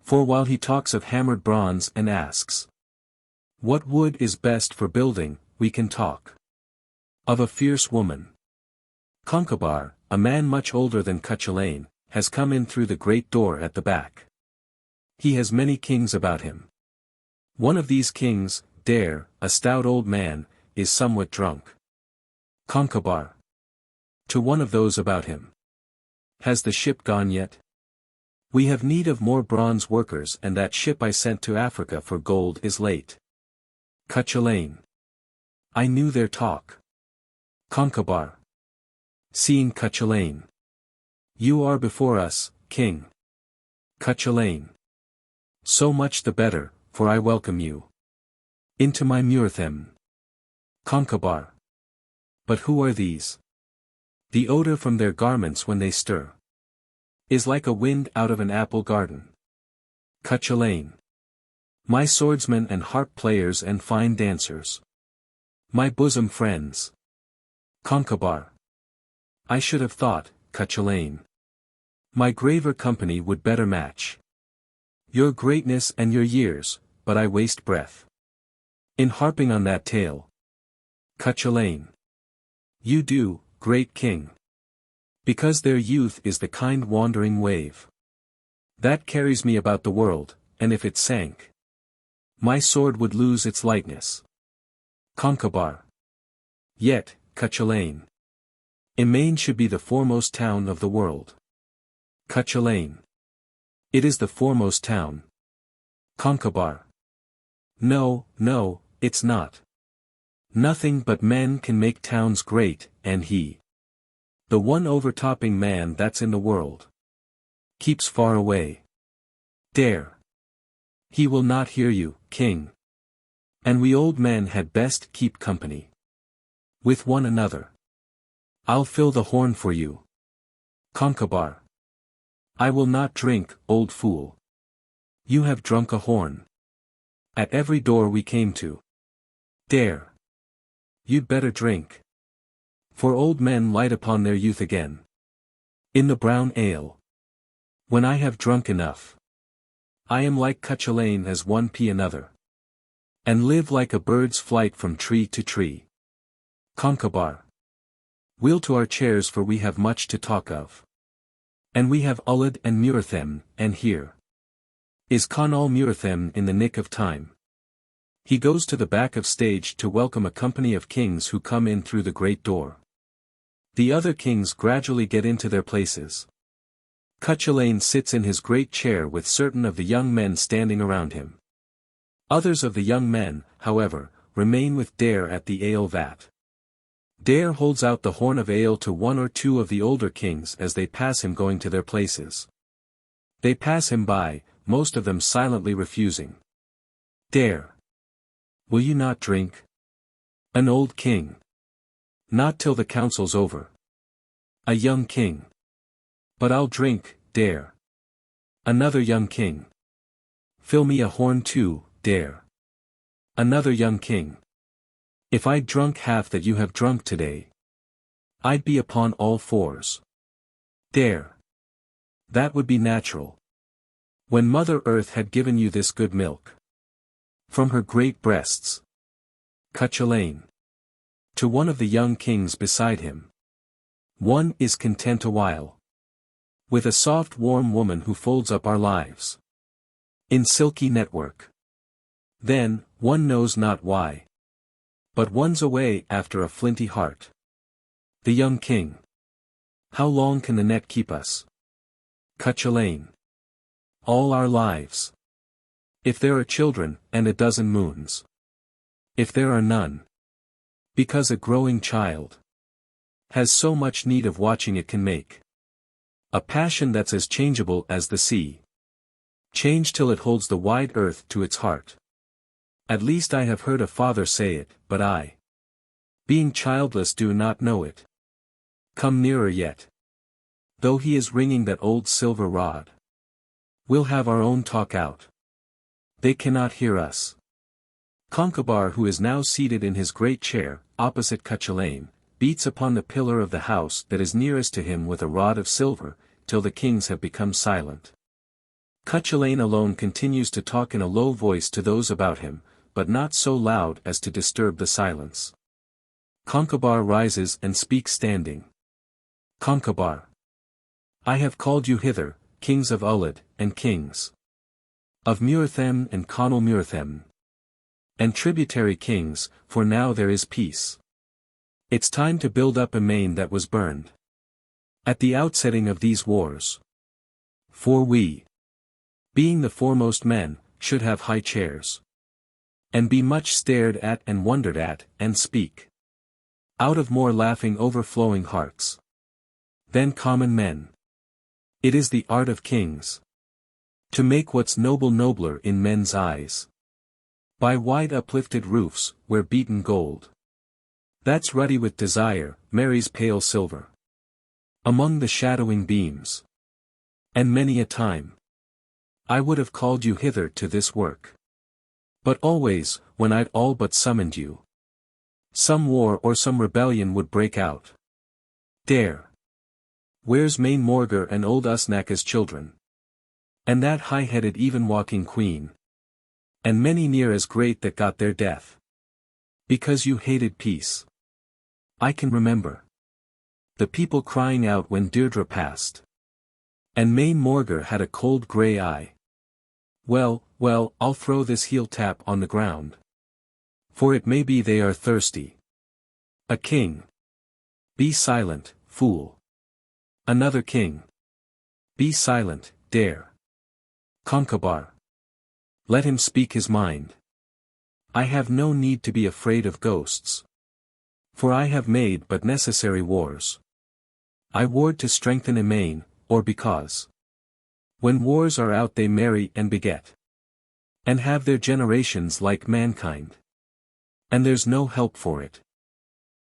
For while he talks of hammered bronze and asks, what wood is best for building, we can talk of a fierce woman. Concobar, a man much older than Cuchulainn, has come in through the great door at the back. He has many kings about him. One of these kings, Dare, a stout old man, is somewhat drunk. Concobar. To one of those about him. Has the ship gone yet? We have need of more bronze workers, and that ship I sent to Africa for gold is late. Cuchulainn. I knew their talk. Concobar. Seeing Cuchulainn. You are before us, king. Cuchulainn. So much the better, for I welcome you into my muirthem. Concobar. But who are these? The odor from their garments when they stir is like a wind out of an apple garden. Cuchulainn. My swordsmen and harp players and fine dancers. My bosom friends. Concobar. I should have thought, Cuchulainn. My graver company would better match your greatness and your years, but I waste breath in harping on that tale. Cuchulainn. You do, great king. Because their youth is the kind wandering wave that carries me about the world, and if it sank, my sword would lose its lightness. Concobar. Yet, Cuchulainn. Emain should be the foremost town of the world. Cuchulainn. It is the foremost town. Concobar. No, no, it's not. Nothing but men can make towns great, and he, the one overtopping man that's in the world, keeps far away. Dare. He will not hear you, king. And we old men had best keep company with one another. I'll fill the horn for you. Concobar. I will not drink, old fool. You have drunk a horn at every door we came to. Dare. You'd better drink. For old men light upon their youth again. In the brown ale. When I have drunk enough, I am like Cuchulainn as one pea another. And live like a bird's flight from tree to tree. Concobar. We'll to our chairs, for we have much to talk of. And we have Ulled and Muirthem, and here is Conall Muirthem in the nick of time. He goes to the back of stage to welcome a company of kings who come in through the great door. The other kings gradually get into their places. Cuchulainn sits in his great chair with certain of the young men standing around him. Others of the young men, however, remain with Dare at the ale vat. Dare holds out the horn of ale to one or two of the older kings as they pass him going to their places. They pass him by, most of them silently refusing. Dare. Will you not drink? An old king. Not till the council's over. A young king. But I'll drink, Dare. Another young king. Fill me a horn too, dare. Another young king. If I'd drunk half that you have drunk today, I'd be upon all fours. Dare. That would be natural. When Mother Earth had given you this good milk from her great breasts. Cuchulainn. To one of the young kings beside him. One is content a while with a soft warm woman who folds up our lives in silky network. Then, one knows not why, but one's away after a flinty heart. The young king. How long can the net keep us? Cuchulainn. All our lives. If there are children, and a dozen moons. If there are none. Because a growing child has so much need of watching it can make a passion that's as changeable as the sea. Change till it holds the wide earth to its heart. At least I have heard a father say it, but I, being childless, do not know it. Come nearer yet. Though he is ringing that old silver rod. We'll have our own talk out. They cannot hear us. Concobar, who is now seated in his great chair, opposite Cuchulainn, beats upon the pillar of the house that is nearest to him with a rod of silver, till the kings have become silent. Cuchulainn alone continues to talk in a low voice to those about him, but not so loud as to disturb the silence. Concobar rises and speaks standing. Concobar. I have called you hither, kings of Ulled, and kings of Muirthemne and Conall Muirthemne, and tributary kings, for now there is peace. It's time to build up a main that was burned at the outsetting of these wars. For we, being the foremost men, should have high chairs, and be much stared at and wondered at, and speak out of more laughing overflowing hearts than common men. It is the art of kings to make what's noble nobler in men's eyes. By wide uplifted roofs, where beaten gold that's ruddy with desire, marries pale silver among the shadowing beams. And many a time I would have called you hither to this work. But always, when I'd all but summoned you, some war or some rebellion would break out. Dare. Where's Main Morgar and old Usnaka's children? And that high-headed even-walking queen? And many near as great that got their death because you hated peace. I can remember the people crying out when Deirdre passed. And Main Morgar had a cold grey eye. Well, well, I'll throw this heel tap on the ground. For it may be they are thirsty. A king. Be silent, fool. Another king. Be silent, dare. Concobar. Let him speak his mind. I have no need to be afraid of ghosts. For I have made but necessary wars. I warred to strengthen a main, or because when wars are out they marry and beget, and have their generations like mankind. And there's no help for it.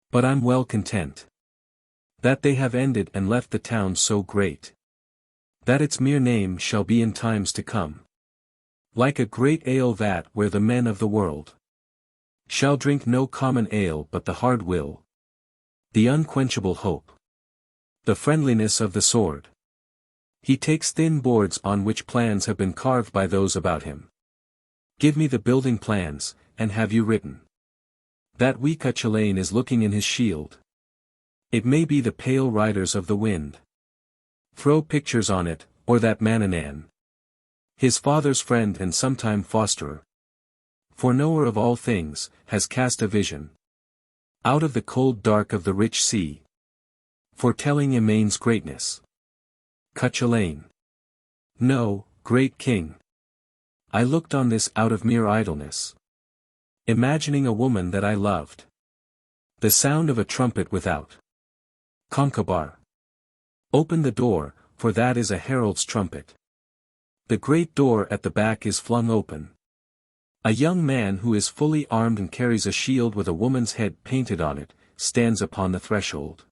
But I'm well content that they have ended and left the town so great, that its mere name shall be in times to come like a great ale vat where the men of the world shall drink no common ale but the hard will, the unquenchable hope, the friendliness of the sword. He takes thin boards on which plans have been carved by those about him. Give me the building plans, and have you written that wee Cuchulainn is looking in his shield. It may be the pale riders of the wind. Throw pictures on it, or that Manannán, his father's friend and sometime fosterer, foreknower of all things, has cast a vision out of the cold dark of the rich sea, foretelling Emain's greatness. Cuchulainn. No, great king. I looked on this out of mere idleness, imagining a woman that I loved. The sound of a trumpet without. Concobar. Open the door, for that is a herald's trumpet. The great door at the back is flung open. A young man who is fully armed and carries a shield with a woman's head painted on it, stands upon the threshold.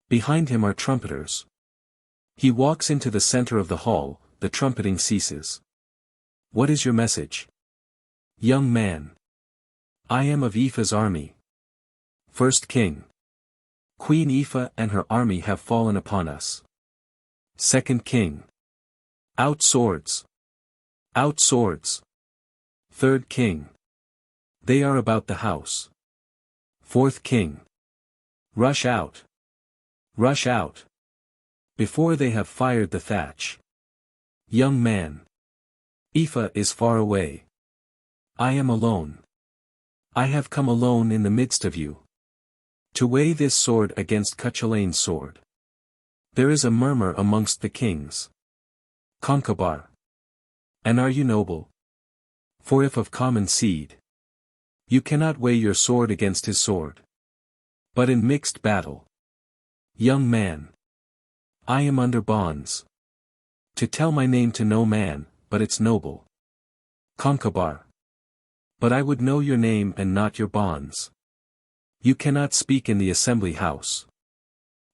Behind him are trumpeters. He walks into the center of the hall, the trumpeting ceases. What is your message? Young man. I am of Aoife's army. First King. Queen Aoife and her army have fallen upon us. Second King. Out swords. Out swords. Third King. They are about the house. Fourth King. Rush out. Rush out. Before they have fired the thatch. Young man. Aoife is far away. I am alone. I have come alone in the midst of you. To weigh this sword against Cuchulain's sword. There is a murmur amongst the kings. Concobar. And are you noble? For if of common seed. You cannot weigh your sword against his sword. But in mixed battle. Young man. I am under bonds. To tell my name to no man, but it's noble. Concobar. But I would know your name and not your bonds. You cannot speak in the assembly house.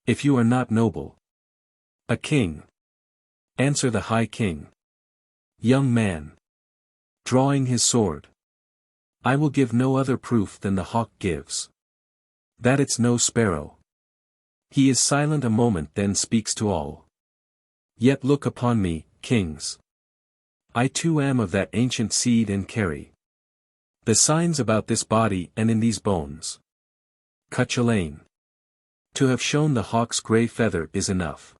If you are not noble. A king. Answer the high king. Young man. Drawing his sword. I will give no other proof than the hawk gives. That it's no sparrow. He is silent a moment then speaks to all. Yet look upon me, kings. I too am of that ancient seed and carry the signs about this body and in these bones. Cuchulain. To have shown the hawk's grey feather is enough.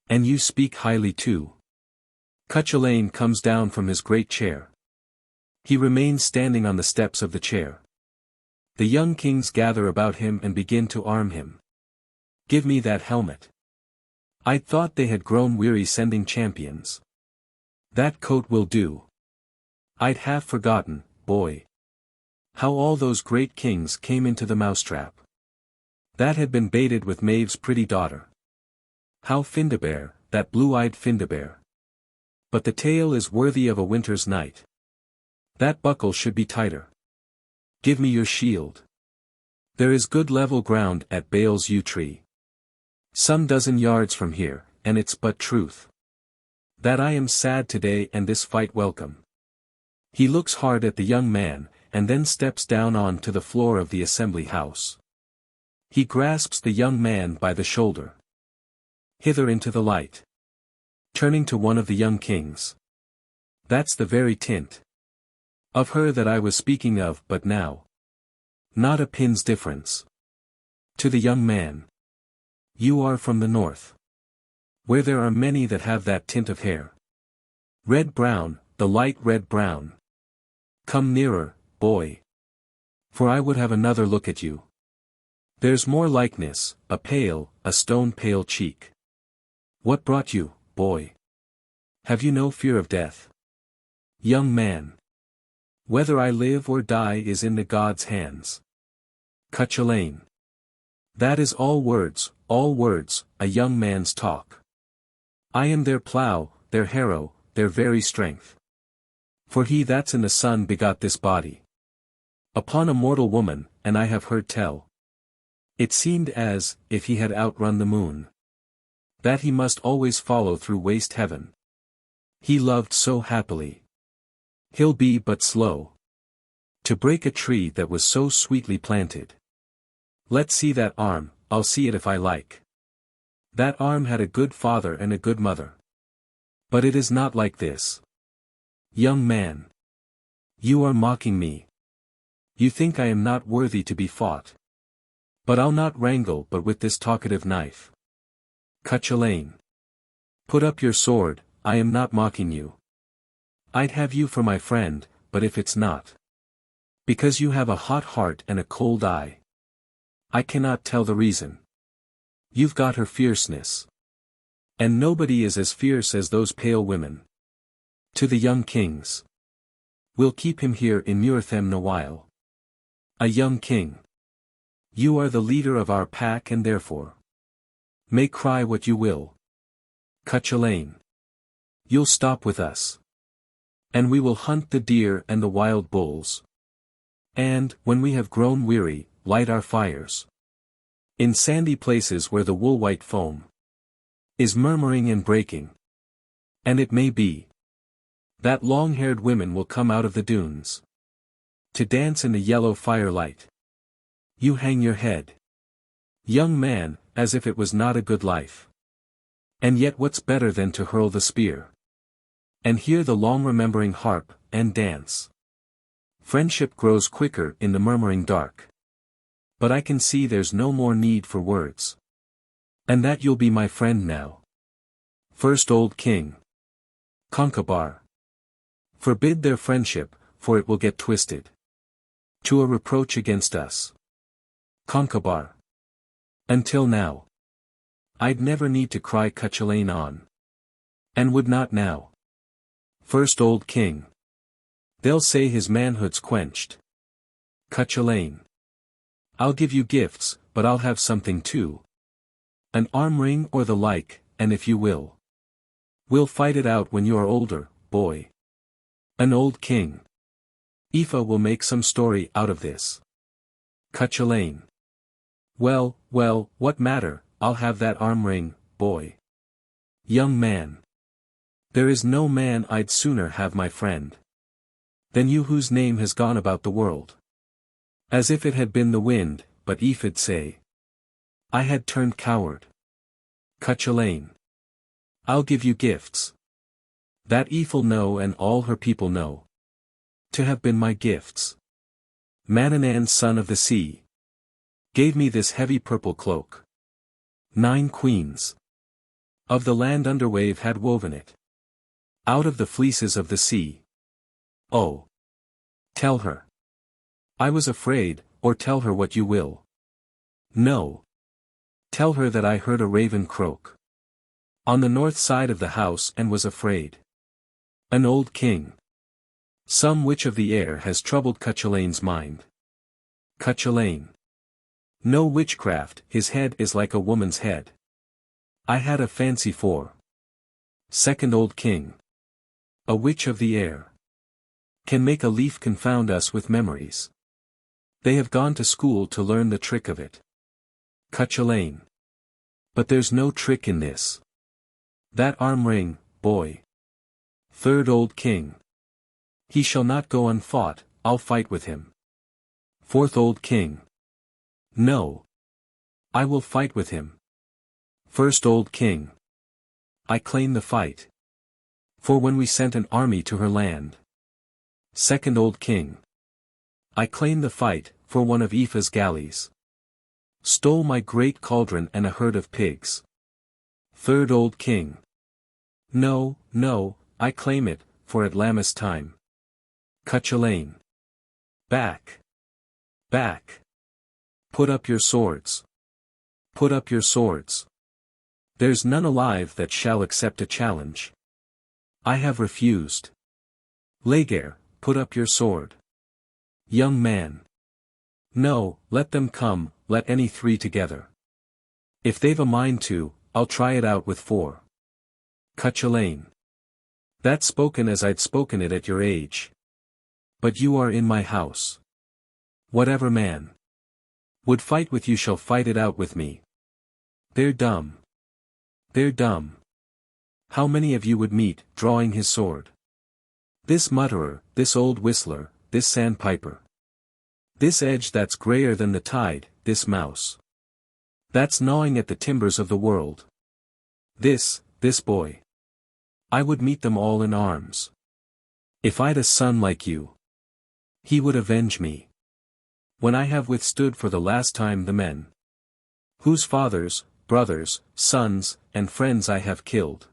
And you speak highly too. Cuchulain comes down from his great chair. He remains standing on the steps of the chair. The young kings gather about him and begin to arm him. Give me that helmet. I'd thought they had grown weary sending champions. That coat will do. I'd have forgotten, boy. How all those great kings came into the mousetrap. That had been baited with Maeve's pretty daughter. How Findabair, that blue-eyed Findabair. But the tale is worthy of a winter's night. That buckle should be tighter. Give me your shield. There is good level ground at Bale's yew tree. Some dozen yards from here, and it's but truth. That I am sad today and this fight welcome. He looks hard at the young man, and then steps down on to the floor of the assembly house. He grasps the young man by the shoulder. Hither into the light. Turning to one of the young kings. That's the very tint of her that I was speaking of but now. Not a pin's difference. To the young man. You are from the north. Where there are many that have that tint of hair. Red-brown, the light red-brown. Come nearer, boy. For I would have another look at you. There's more likeness, a stone-pale cheek. What brought you, boy? Have you no fear of death? Young man. Whether I live or die is in the gods' hands. Cuchulain. That is all words, a young man's talk. I am their plough, their harrow, their very strength. For he that's in the sun begot this body. Upon a mortal woman, and I have heard tell. It seemed as, if he had outrun the moon. That he must always follow through waste heaven. He loved so happily. He'll be but slow. To break a tree that was so sweetly planted. Let's see that arm, I'll see it if I like. That arm had a good father and a good mother. But it is not like this. Young man. You are mocking me. You think I am not worthy to be fought. But I'll not wrangle but with this talkative knife. Cuchulain. Put up your sword, I am not mocking you. I'd have you for my friend, but if it's not. Because you have a hot heart and a cold eye. I cannot tell the reason. You've got her fierceness. And nobody is as fierce as those pale women. To the young kings. We'll keep him here in Muirthemne a while. A young king. You are the leader of our pack and therefore. May cry what you will. Cuchulain. You'll stop with us. And we will hunt the deer and the wild bulls. And, when we have grown weary, light our fires. In sandy places where the wool-white foam is murmuring and breaking. And it may be that long-haired women will come out of the dunes to dance in the yellow firelight. You hang your head, young man, as if it was not a good life. And yet what's better than to hurl the spear and hear the long-remembering harp, and dance? Friendship grows quicker in the murmuring dark. But I can see there's no more need for words. And that you'll be my friend now. First Old King. Concobar. Forbid their friendship, for it will get twisted to a reproach against us. Concobar. Until now, I'd never need to cry Cuchulainn on. And would not now. First Old King. They'll say his manhood's quenched. Cuchulainn. I'll give you gifts, but I'll have something too. An arm ring or the like, and if you will, we'll fight it out when you are older, boy. An old king. Aoife will make some story out of this. Cuchulainn. Well, well, what matter, I'll have that arm ring, boy. Young man. There is no man I'd sooner have my friend than you, whose name has gone about the world as if it had been the wind, but Aoife'd say I had turned coward. Cuchulainn. I'll give you gifts that Aoife'll know and all her people know to have been my gifts. Manannán, son of the sea, gave me this heavy purple cloak. 9 queens of the land under wave had woven it out of the fleeces of the sea. Oh! Tell her I was afraid, or tell her what you will. No. Tell her that I heard a raven croak on the north side of the house and was afraid. An old king. Some witch of the air has troubled Cuchulainn's mind. Cuchulainn. No witchcraft, his head is like a woman's head. I had a fancy for. Second Old King. A witch of the air can make a leaf confound us with memories. They have gone to school to learn the trick of it. Cuchulainn. But there's no trick in this. That arm ring, boy. Third Old King. He shall not go unfought, I'll fight with him. Fourth Old King. No. I will fight with him. First Old King. I claim the fight. For when we sent an army to her land. Second Old King. I claim the fight, for one of Aoife's galleys stole my great cauldron and a herd of pigs. Third Old King. No, no, I claim it, for at Lammas time. Cuchulainn. Back. Back. Put up your swords. Put up your swords. There's none alive that shall accept a challenge. I have refused. Laegaire, put up your sword. Young man. No, let them come, let any 3 together. If they've a mind to, I'll try it out with 4. Cuchulainn. That's spoken as I'd spoken it at your age. But you are in my house. Whatever man would fight with you shall fight it out with me. They're dumb. They're dumb. How many of you would meet, drawing his sword? This mutterer, this old whistler, this sandpiper. This edge that's grayer than the tide, this mouse that's gnawing at the timbers of the world. This boy. I would meet them all in arms. If I'd a son like you, he would avenge me. When I have withstood for the last time the men whose fathers, brothers, sons, and friends I have killed.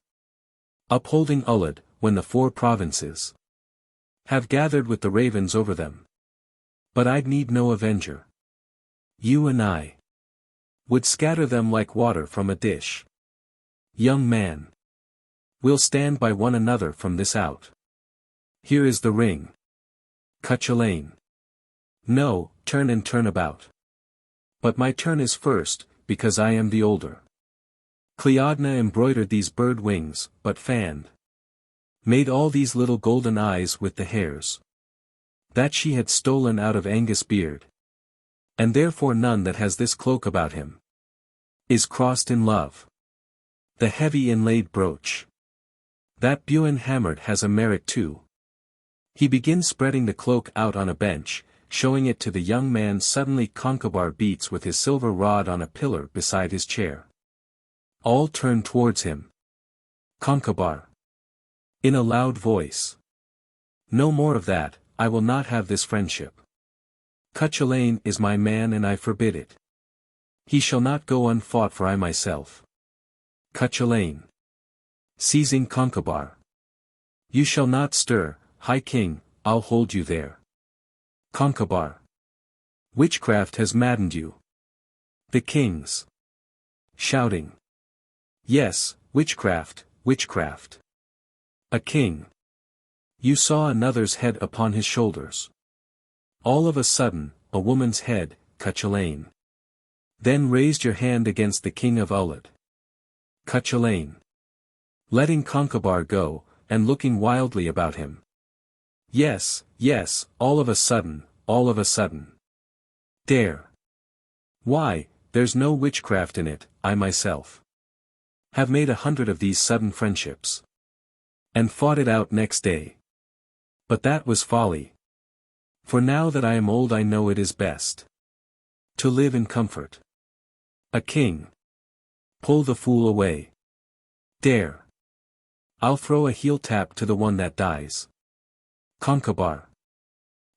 Upholding Ullad, when the 4 provinces have gathered with the ravens over them. But I'd need no avenger. You and I would scatter them like water from a dish. Young man. We'll stand by one another from this out. Here is the ring. Cuchulainn. No, turn and turn about. But my turn is first, because I am the older. Cleodna embroidered these bird wings, but fanned. Made all these little golden eyes with the hairs that she had stolen out of Angus' beard. And therefore none that has this cloak about him is crossed in love. The heavy inlaid brooch That Buin hammered has a merit too. He begins spreading the cloak out on a bench, showing it to the young man. Suddenly Concobar beats with his silver rod on a pillar beside his chair. All turn towards him. Concobar. In a loud voice. No more of that, I will not have this friendship. Cuchulainn is my man and I forbid it. He shall not go unfought for I myself. Cuchulainn. Seizing Concobar. You shall not stir, High King, I'll hold you there. Concobar. Witchcraft has maddened you. The kings. Shouting. Yes, witchcraft, witchcraft. A king. You saw another's head upon his shoulders. All of a sudden, a woman's head, Cuchulainn. Then raised your hand against the king of Ullad. Cuchulainn. Letting Concobar go, and looking wildly about him. Yes, yes, all of a sudden, all of a sudden. Dare. Why, there's no witchcraft in it, I myself have made 100 of these sudden friendships. And fought it out next day. But that was folly. For now that I am old I know it is best to live in comfort. A king. Pull the fool away. Dare. I'll throw a heel tap to the one that dies. Concobar.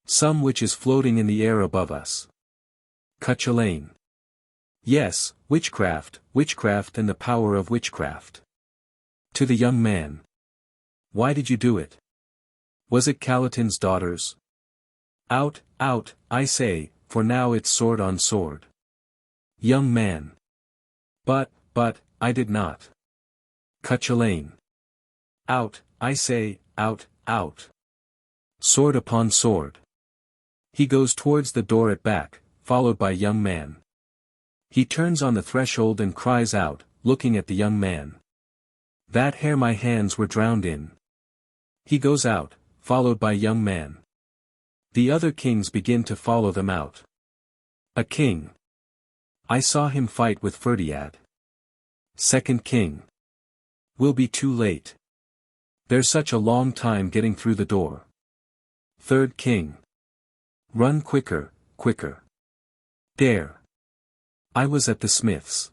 Some witch is floating in the air above us. Cuchulainn. Yes, witchcraft, witchcraft and the power of witchcraft. To the young man. Why did you do it? Was it Calatin's daughters? Out, out, I say, for now it's sword on sword. Young man. But, I did not. Cuchulainn. Out, I say, out, out. Sword upon sword. He goes towards the door at back, followed by young man. He turns on the threshold and cries out, looking at the young man. That hair my hands were drowned in. He goes out, followed by young man. The other kings begin to follow them out. A king. I saw him fight with Ferdiad. Second king. Will be too late. There's such a long time getting through the door. Third king. Run quicker, quicker. Dare. I was at the smith's.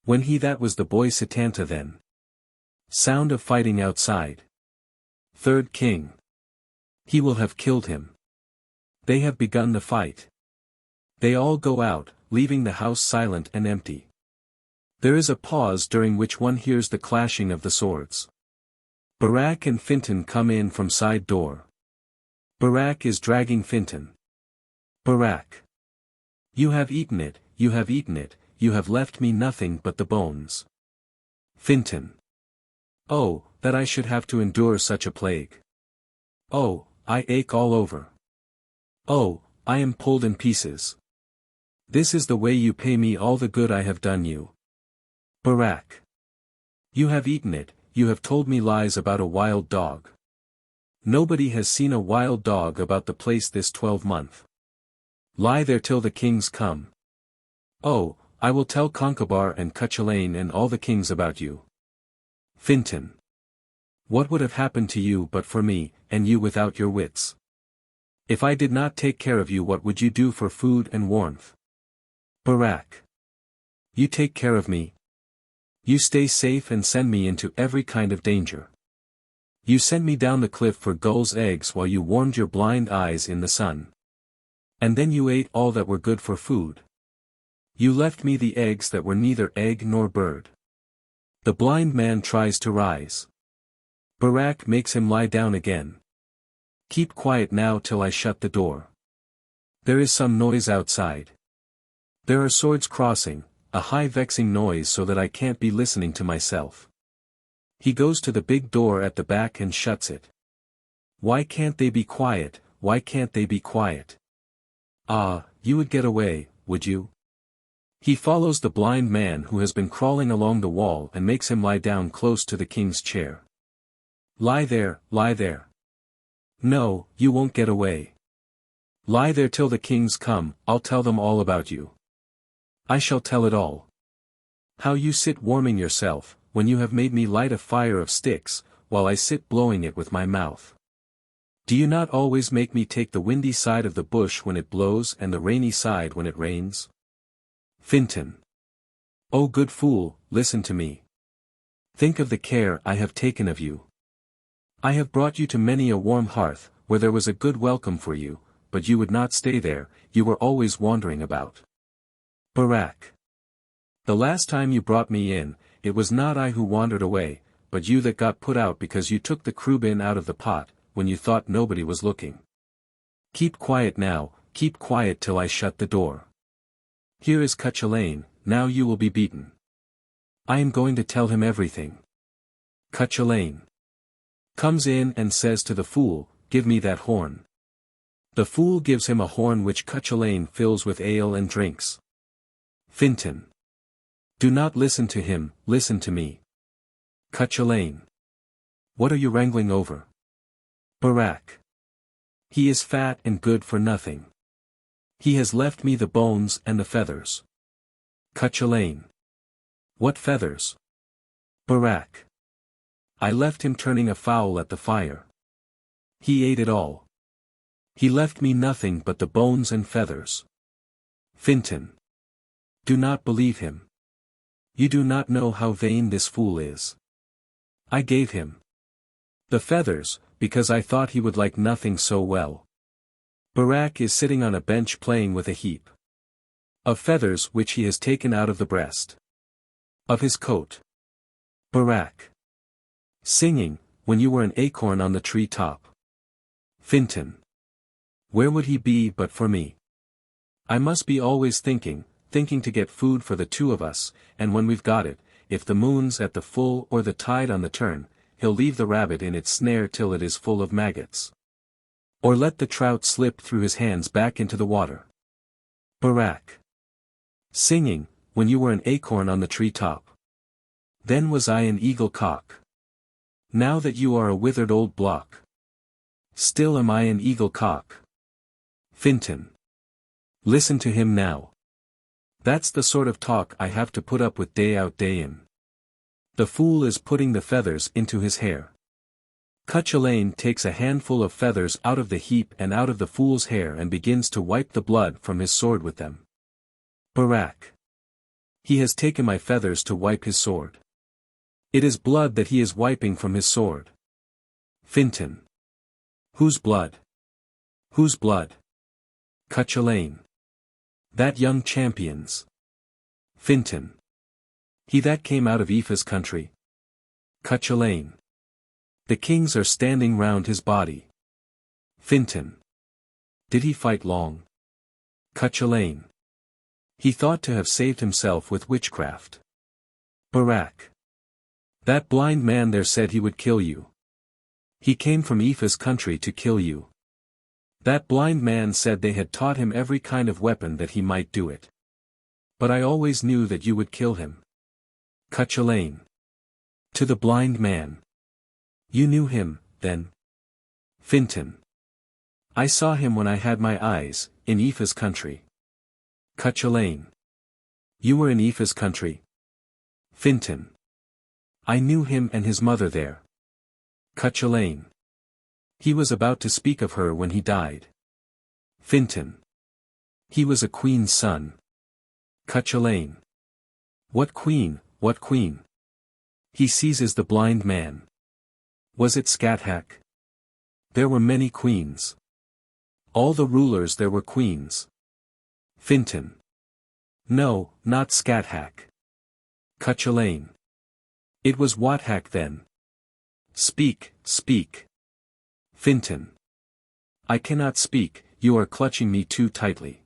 When he that was the boy Setanta then. Sound of fighting outside. Third king. He will have killed him. They have begun the fight. They all go out, leaving the house silent and empty. There is a pause during which one hears the clashing of the swords. Barak and Fintan come in from side door. Barak is dragging Fintan. Barak. You have eaten it, you have eaten it, you have left me nothing but the bones. Fintan. Oh, that I should have to endure such a plague. Oh, I ache all over. Oh, I am pulled in pieces. This is the way you pay me all the good I have done you. Barak. You have eaten it, you have told me lies about a wild dog. Nobody has seen a wild dog about the place this 12-month. Lie there till the kings come. Oh, I will tell Concobar and Cuchulainn and all the kings about you. Fintan. What would have happened to you but for me, and you without your wits? If I did not take care of you, what would you do for food and warmth? Barak. You take care of me. You stay safe and send me into every kind of danger. You sent me down the cliff for gulls' eggs while you warmed your blind eyes in the sun. And then you ate all that were good for food. You left me the eggs that were neither egg nor bird. The blind man tries to rise. Barak makes him lie down again. Keep quiet now till I shut the door. There is some noise outside. There are swords crossing, a high vexing noise so that I can't be listening to myself. He goes to the big door at the back and shuts it. Why can't they be quiet, why can't they be quiet? Ah, you would get away, would you? He follows the blind man who has been crawling along the wall and makes him lie down close to the king's chair. Lie there, lie there. No, you won't get away. Lie there till the kings come, I'll tell them all about you. I shall tell it all. How you sit warming yourself, when you have made me light a fire of sticks, while I sit blowing it with my mouth. Do you not always make me take the windy side of the bush when it blows and the rainy side when it rains? Fintan. O good fool, listen to me. Think of the care I have taken of you. I have brought you to many a warm hearth, where there was a good welcome for you, but you would not stay there, you were always wandering about. Barak. The last time you brought me in, it was not I who wandered away, but you that got put out because you took the crubin out of the pot, when you thought nobody was looking. Keep quiet now, keep quiet till I shut the door. Here is Cuchulainn, now you will be beaten. I am going to tell him everything. Cuchulainn comes in and says to the fool, give me that horn. The fool gives him a horn which Cuchulainn fills with ale and drinks. Fintan. Do not listen to him, listen to me. Cuchulainn. What are you wrangling over? Barak. He is fat and good for nothing. He has left me the bones and the feathers. Cuchulainn. What feathers? Barak. I left him turning a fowl at the fire. He ate it all. He left me nothing but the bones and feathers. Fintan. Do not believe him. You do not know how vain this fool is. I gave him the feathers, because I thought he would like nothing so well. Barak is sitting on a bench playing with a heap of feathers which he has taken out of the breast of his coat. Barak. Singing, when you were an acorn on the tree top. Fintan. Where would he be but for me? I must be always thinking to get food for the two of us, and when we've got it, if the moon's at the full or the tide on the turn, he'll leave the rabbit in its snare till it is full of maggots. Or let the trout slip through his hands back into the water. Barak. Singing, when you were an acorn on the tree top. Then was I an eagle cock. Now that you are a withered old block. Still am I an eagle cock. Fintan. Listen to him now. That's the sort of talk I have to put up with day out day in. The fool is putting the feathers into his hair. Cuchulainn takes a handful of feathers out of the heap and out of the fool's hair and begins to wipe the blood from his sword with them. Barak. He has taken my feathers to wipe his sword. It is blood that he is wiping from his sword. Fintan. Whose blood? Whose blood? Cuchulainn. That young champion's. Fintan. He that came out of Aoife's country. Cuchulainn. The kings are standing round his body. Fintan. Did he fight long? Cuchulainn. He thought to have saved himself with witchcraft. Barak. That blind man there said he would kill you. He came from Aoife's country to kill you. That blind man said they had taught him every kind of weapon that he might do it. But I always knew that you would kill him. Cuchulainn. To the blind man. You knew him, then? Fintan. I saw him when I had my eyes, in Aoife's country. Cuchulainn. You were in Aoife's country? Fintan. I knew him and his mother there. Cuchulainn. He was about to speak of her when he died. Fintan. He was a queen's son. Cuchulainn. What queen, what queen? He seizes the blind man. Was it Scathach? There were many queens. All the rulers there were queens. Fintan. No, not Scathach. Cuchulainn. It was Wathach then. Speak, speak. Fintan. I cannot speak, you are clutching me too tightly.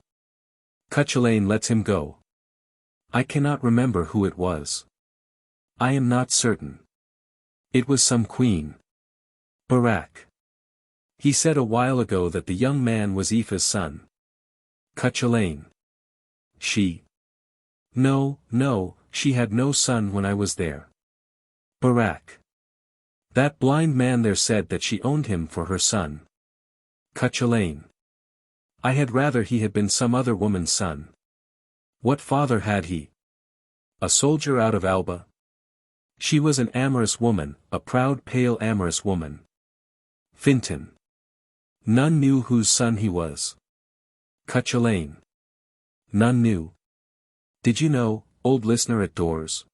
Cuchulainn lets him go. I cannot remember who it was. I am not certain. It was some queen. Barak. He said a while ago that the young man was Aoife's son. Cuchulainn. She. No, no, she had no son when I was there. Barak. That blind man there said that she owned him for her son. Cuchulainn. I had rather he had been some other woman's son. What father had he? A soldier out of Alba? She was an amorous woman, a proud pale amorous woman. Fintan. None knew whose son he was. Cuchulainn. None knew. Did you know, old listener at doors?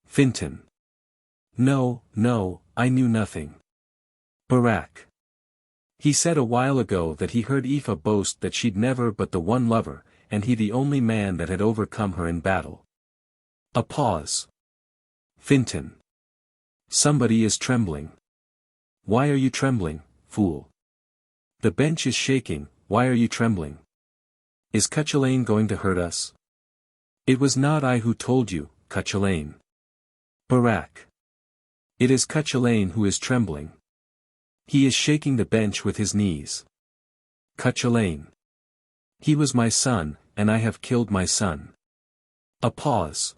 Fintan. No, no, I knew nothing. Barak. He said a while ago that he heard Aoife boast that she'd never but the one lover, and he the only man that had overcome her in battle. A pause. Fintan. Somebody is trembling. Why are you trembling, fool? The bench is shaking, why are you trembling? Is Cuchulainn going to hurt us? It was not I who told you, Cuchulainn. Barak. It is Cuchulainn who is trembling. He is shaking the bench with his knees. Cuchulainn. He was my son, and I have killed my son. A pause.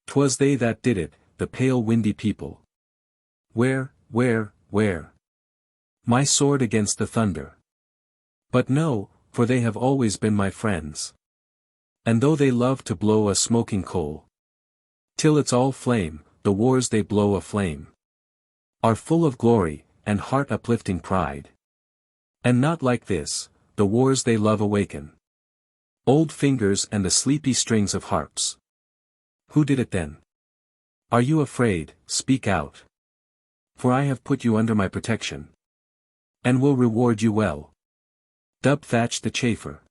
'Twas they that did it, the pale windy people. Where? My sword against the thunder. But no, for they have always been my friends. And though they love to blow a smoking coal, till it's all flame, the wars they blow aflame are full of glory, and heart-uplifting pride. And not like this, the wars they love awaken old fingers and the sleepy strings of harps. Who did it then? Are you afraid? Speak out. For I have put you under my protection, and will reward you well. Dub thatched the chaffer.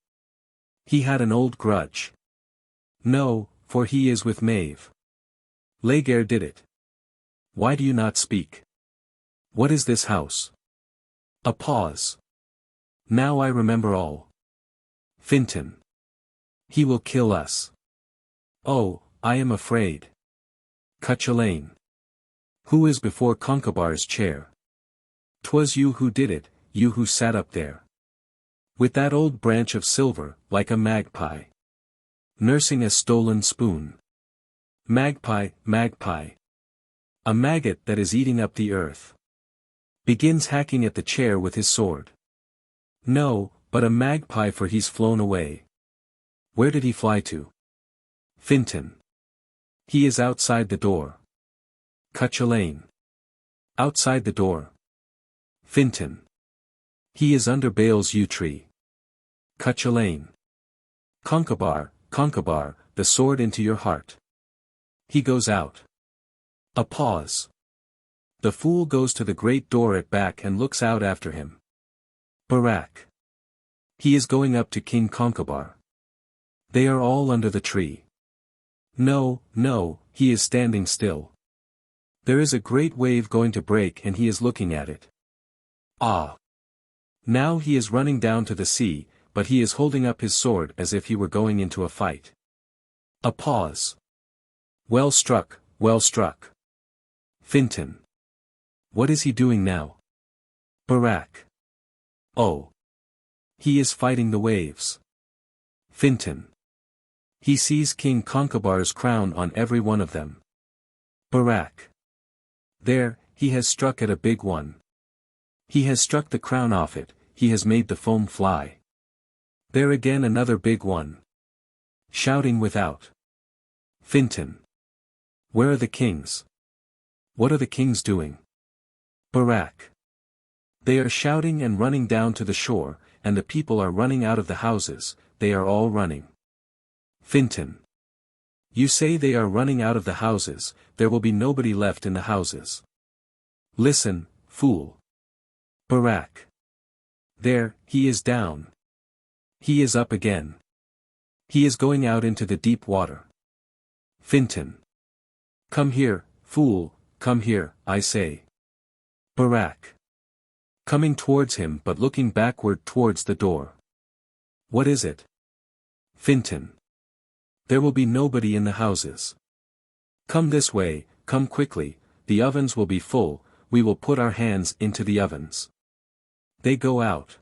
He had an old grudge. No, for he is with Maeve. Laegaire did it. Why do you not speak? What is this house? A pause. Now I remember all. Fintan. He will kill us. Oh, I am afraid. Cuchulainn. Who is before Concobar's chair? 'Twas you who did it, you who sat up there. With that old branch of silver, like a magpie. Nursing a stolen spoon. Magpie. A maggot that is eating up the earth. Begins hacking at the chair with his sword. No, but a magpie, for he's flown away. Where did he fly to? Fintan. He is outside the door. Cuchulainn. Outside the door. Fintan. He is under Baal's yew tree. Cuchulainn. Concobar, the sword into your heart. He goes out. A pause. The fool goes to the great door at back and looks out after him. Barak. He is going up to King Concobar. They are all under the tree. No, he is standing still. There is a great wave going to break and he is looking at it. Ah! Now he is running down to the sea, but he is holding up his sword as if he were going into a fight. A pause. Well struck. Fintan. What is he doing now? Barak. Oh! He is fighting the waves. Fintan. He sees King Concobar's crown on every one of them. Barak. There, he has struck at a big one. He has struck the crown off it, he has made the foam fly. There again another big one. Shouting without. Fintan. Where are the kings? What are the kings doing? Barak. They are shouting and running down to the shore, and the people are running out of the houses, they are all running. Fintan. You say they are running out of the houses, there will be nobody left in the houses. Listen, fool. Barak. There, he is down. He is up again. He is going out into the deep water. Fintan. Come here, fool, come here, I say. Barak. Coming towards him but looking backward towards the door. What is it? Fintan. There will be nobody in the houses. Come this way, come quickly, the ovens will be full, we will put our hands into the ovens. They go out.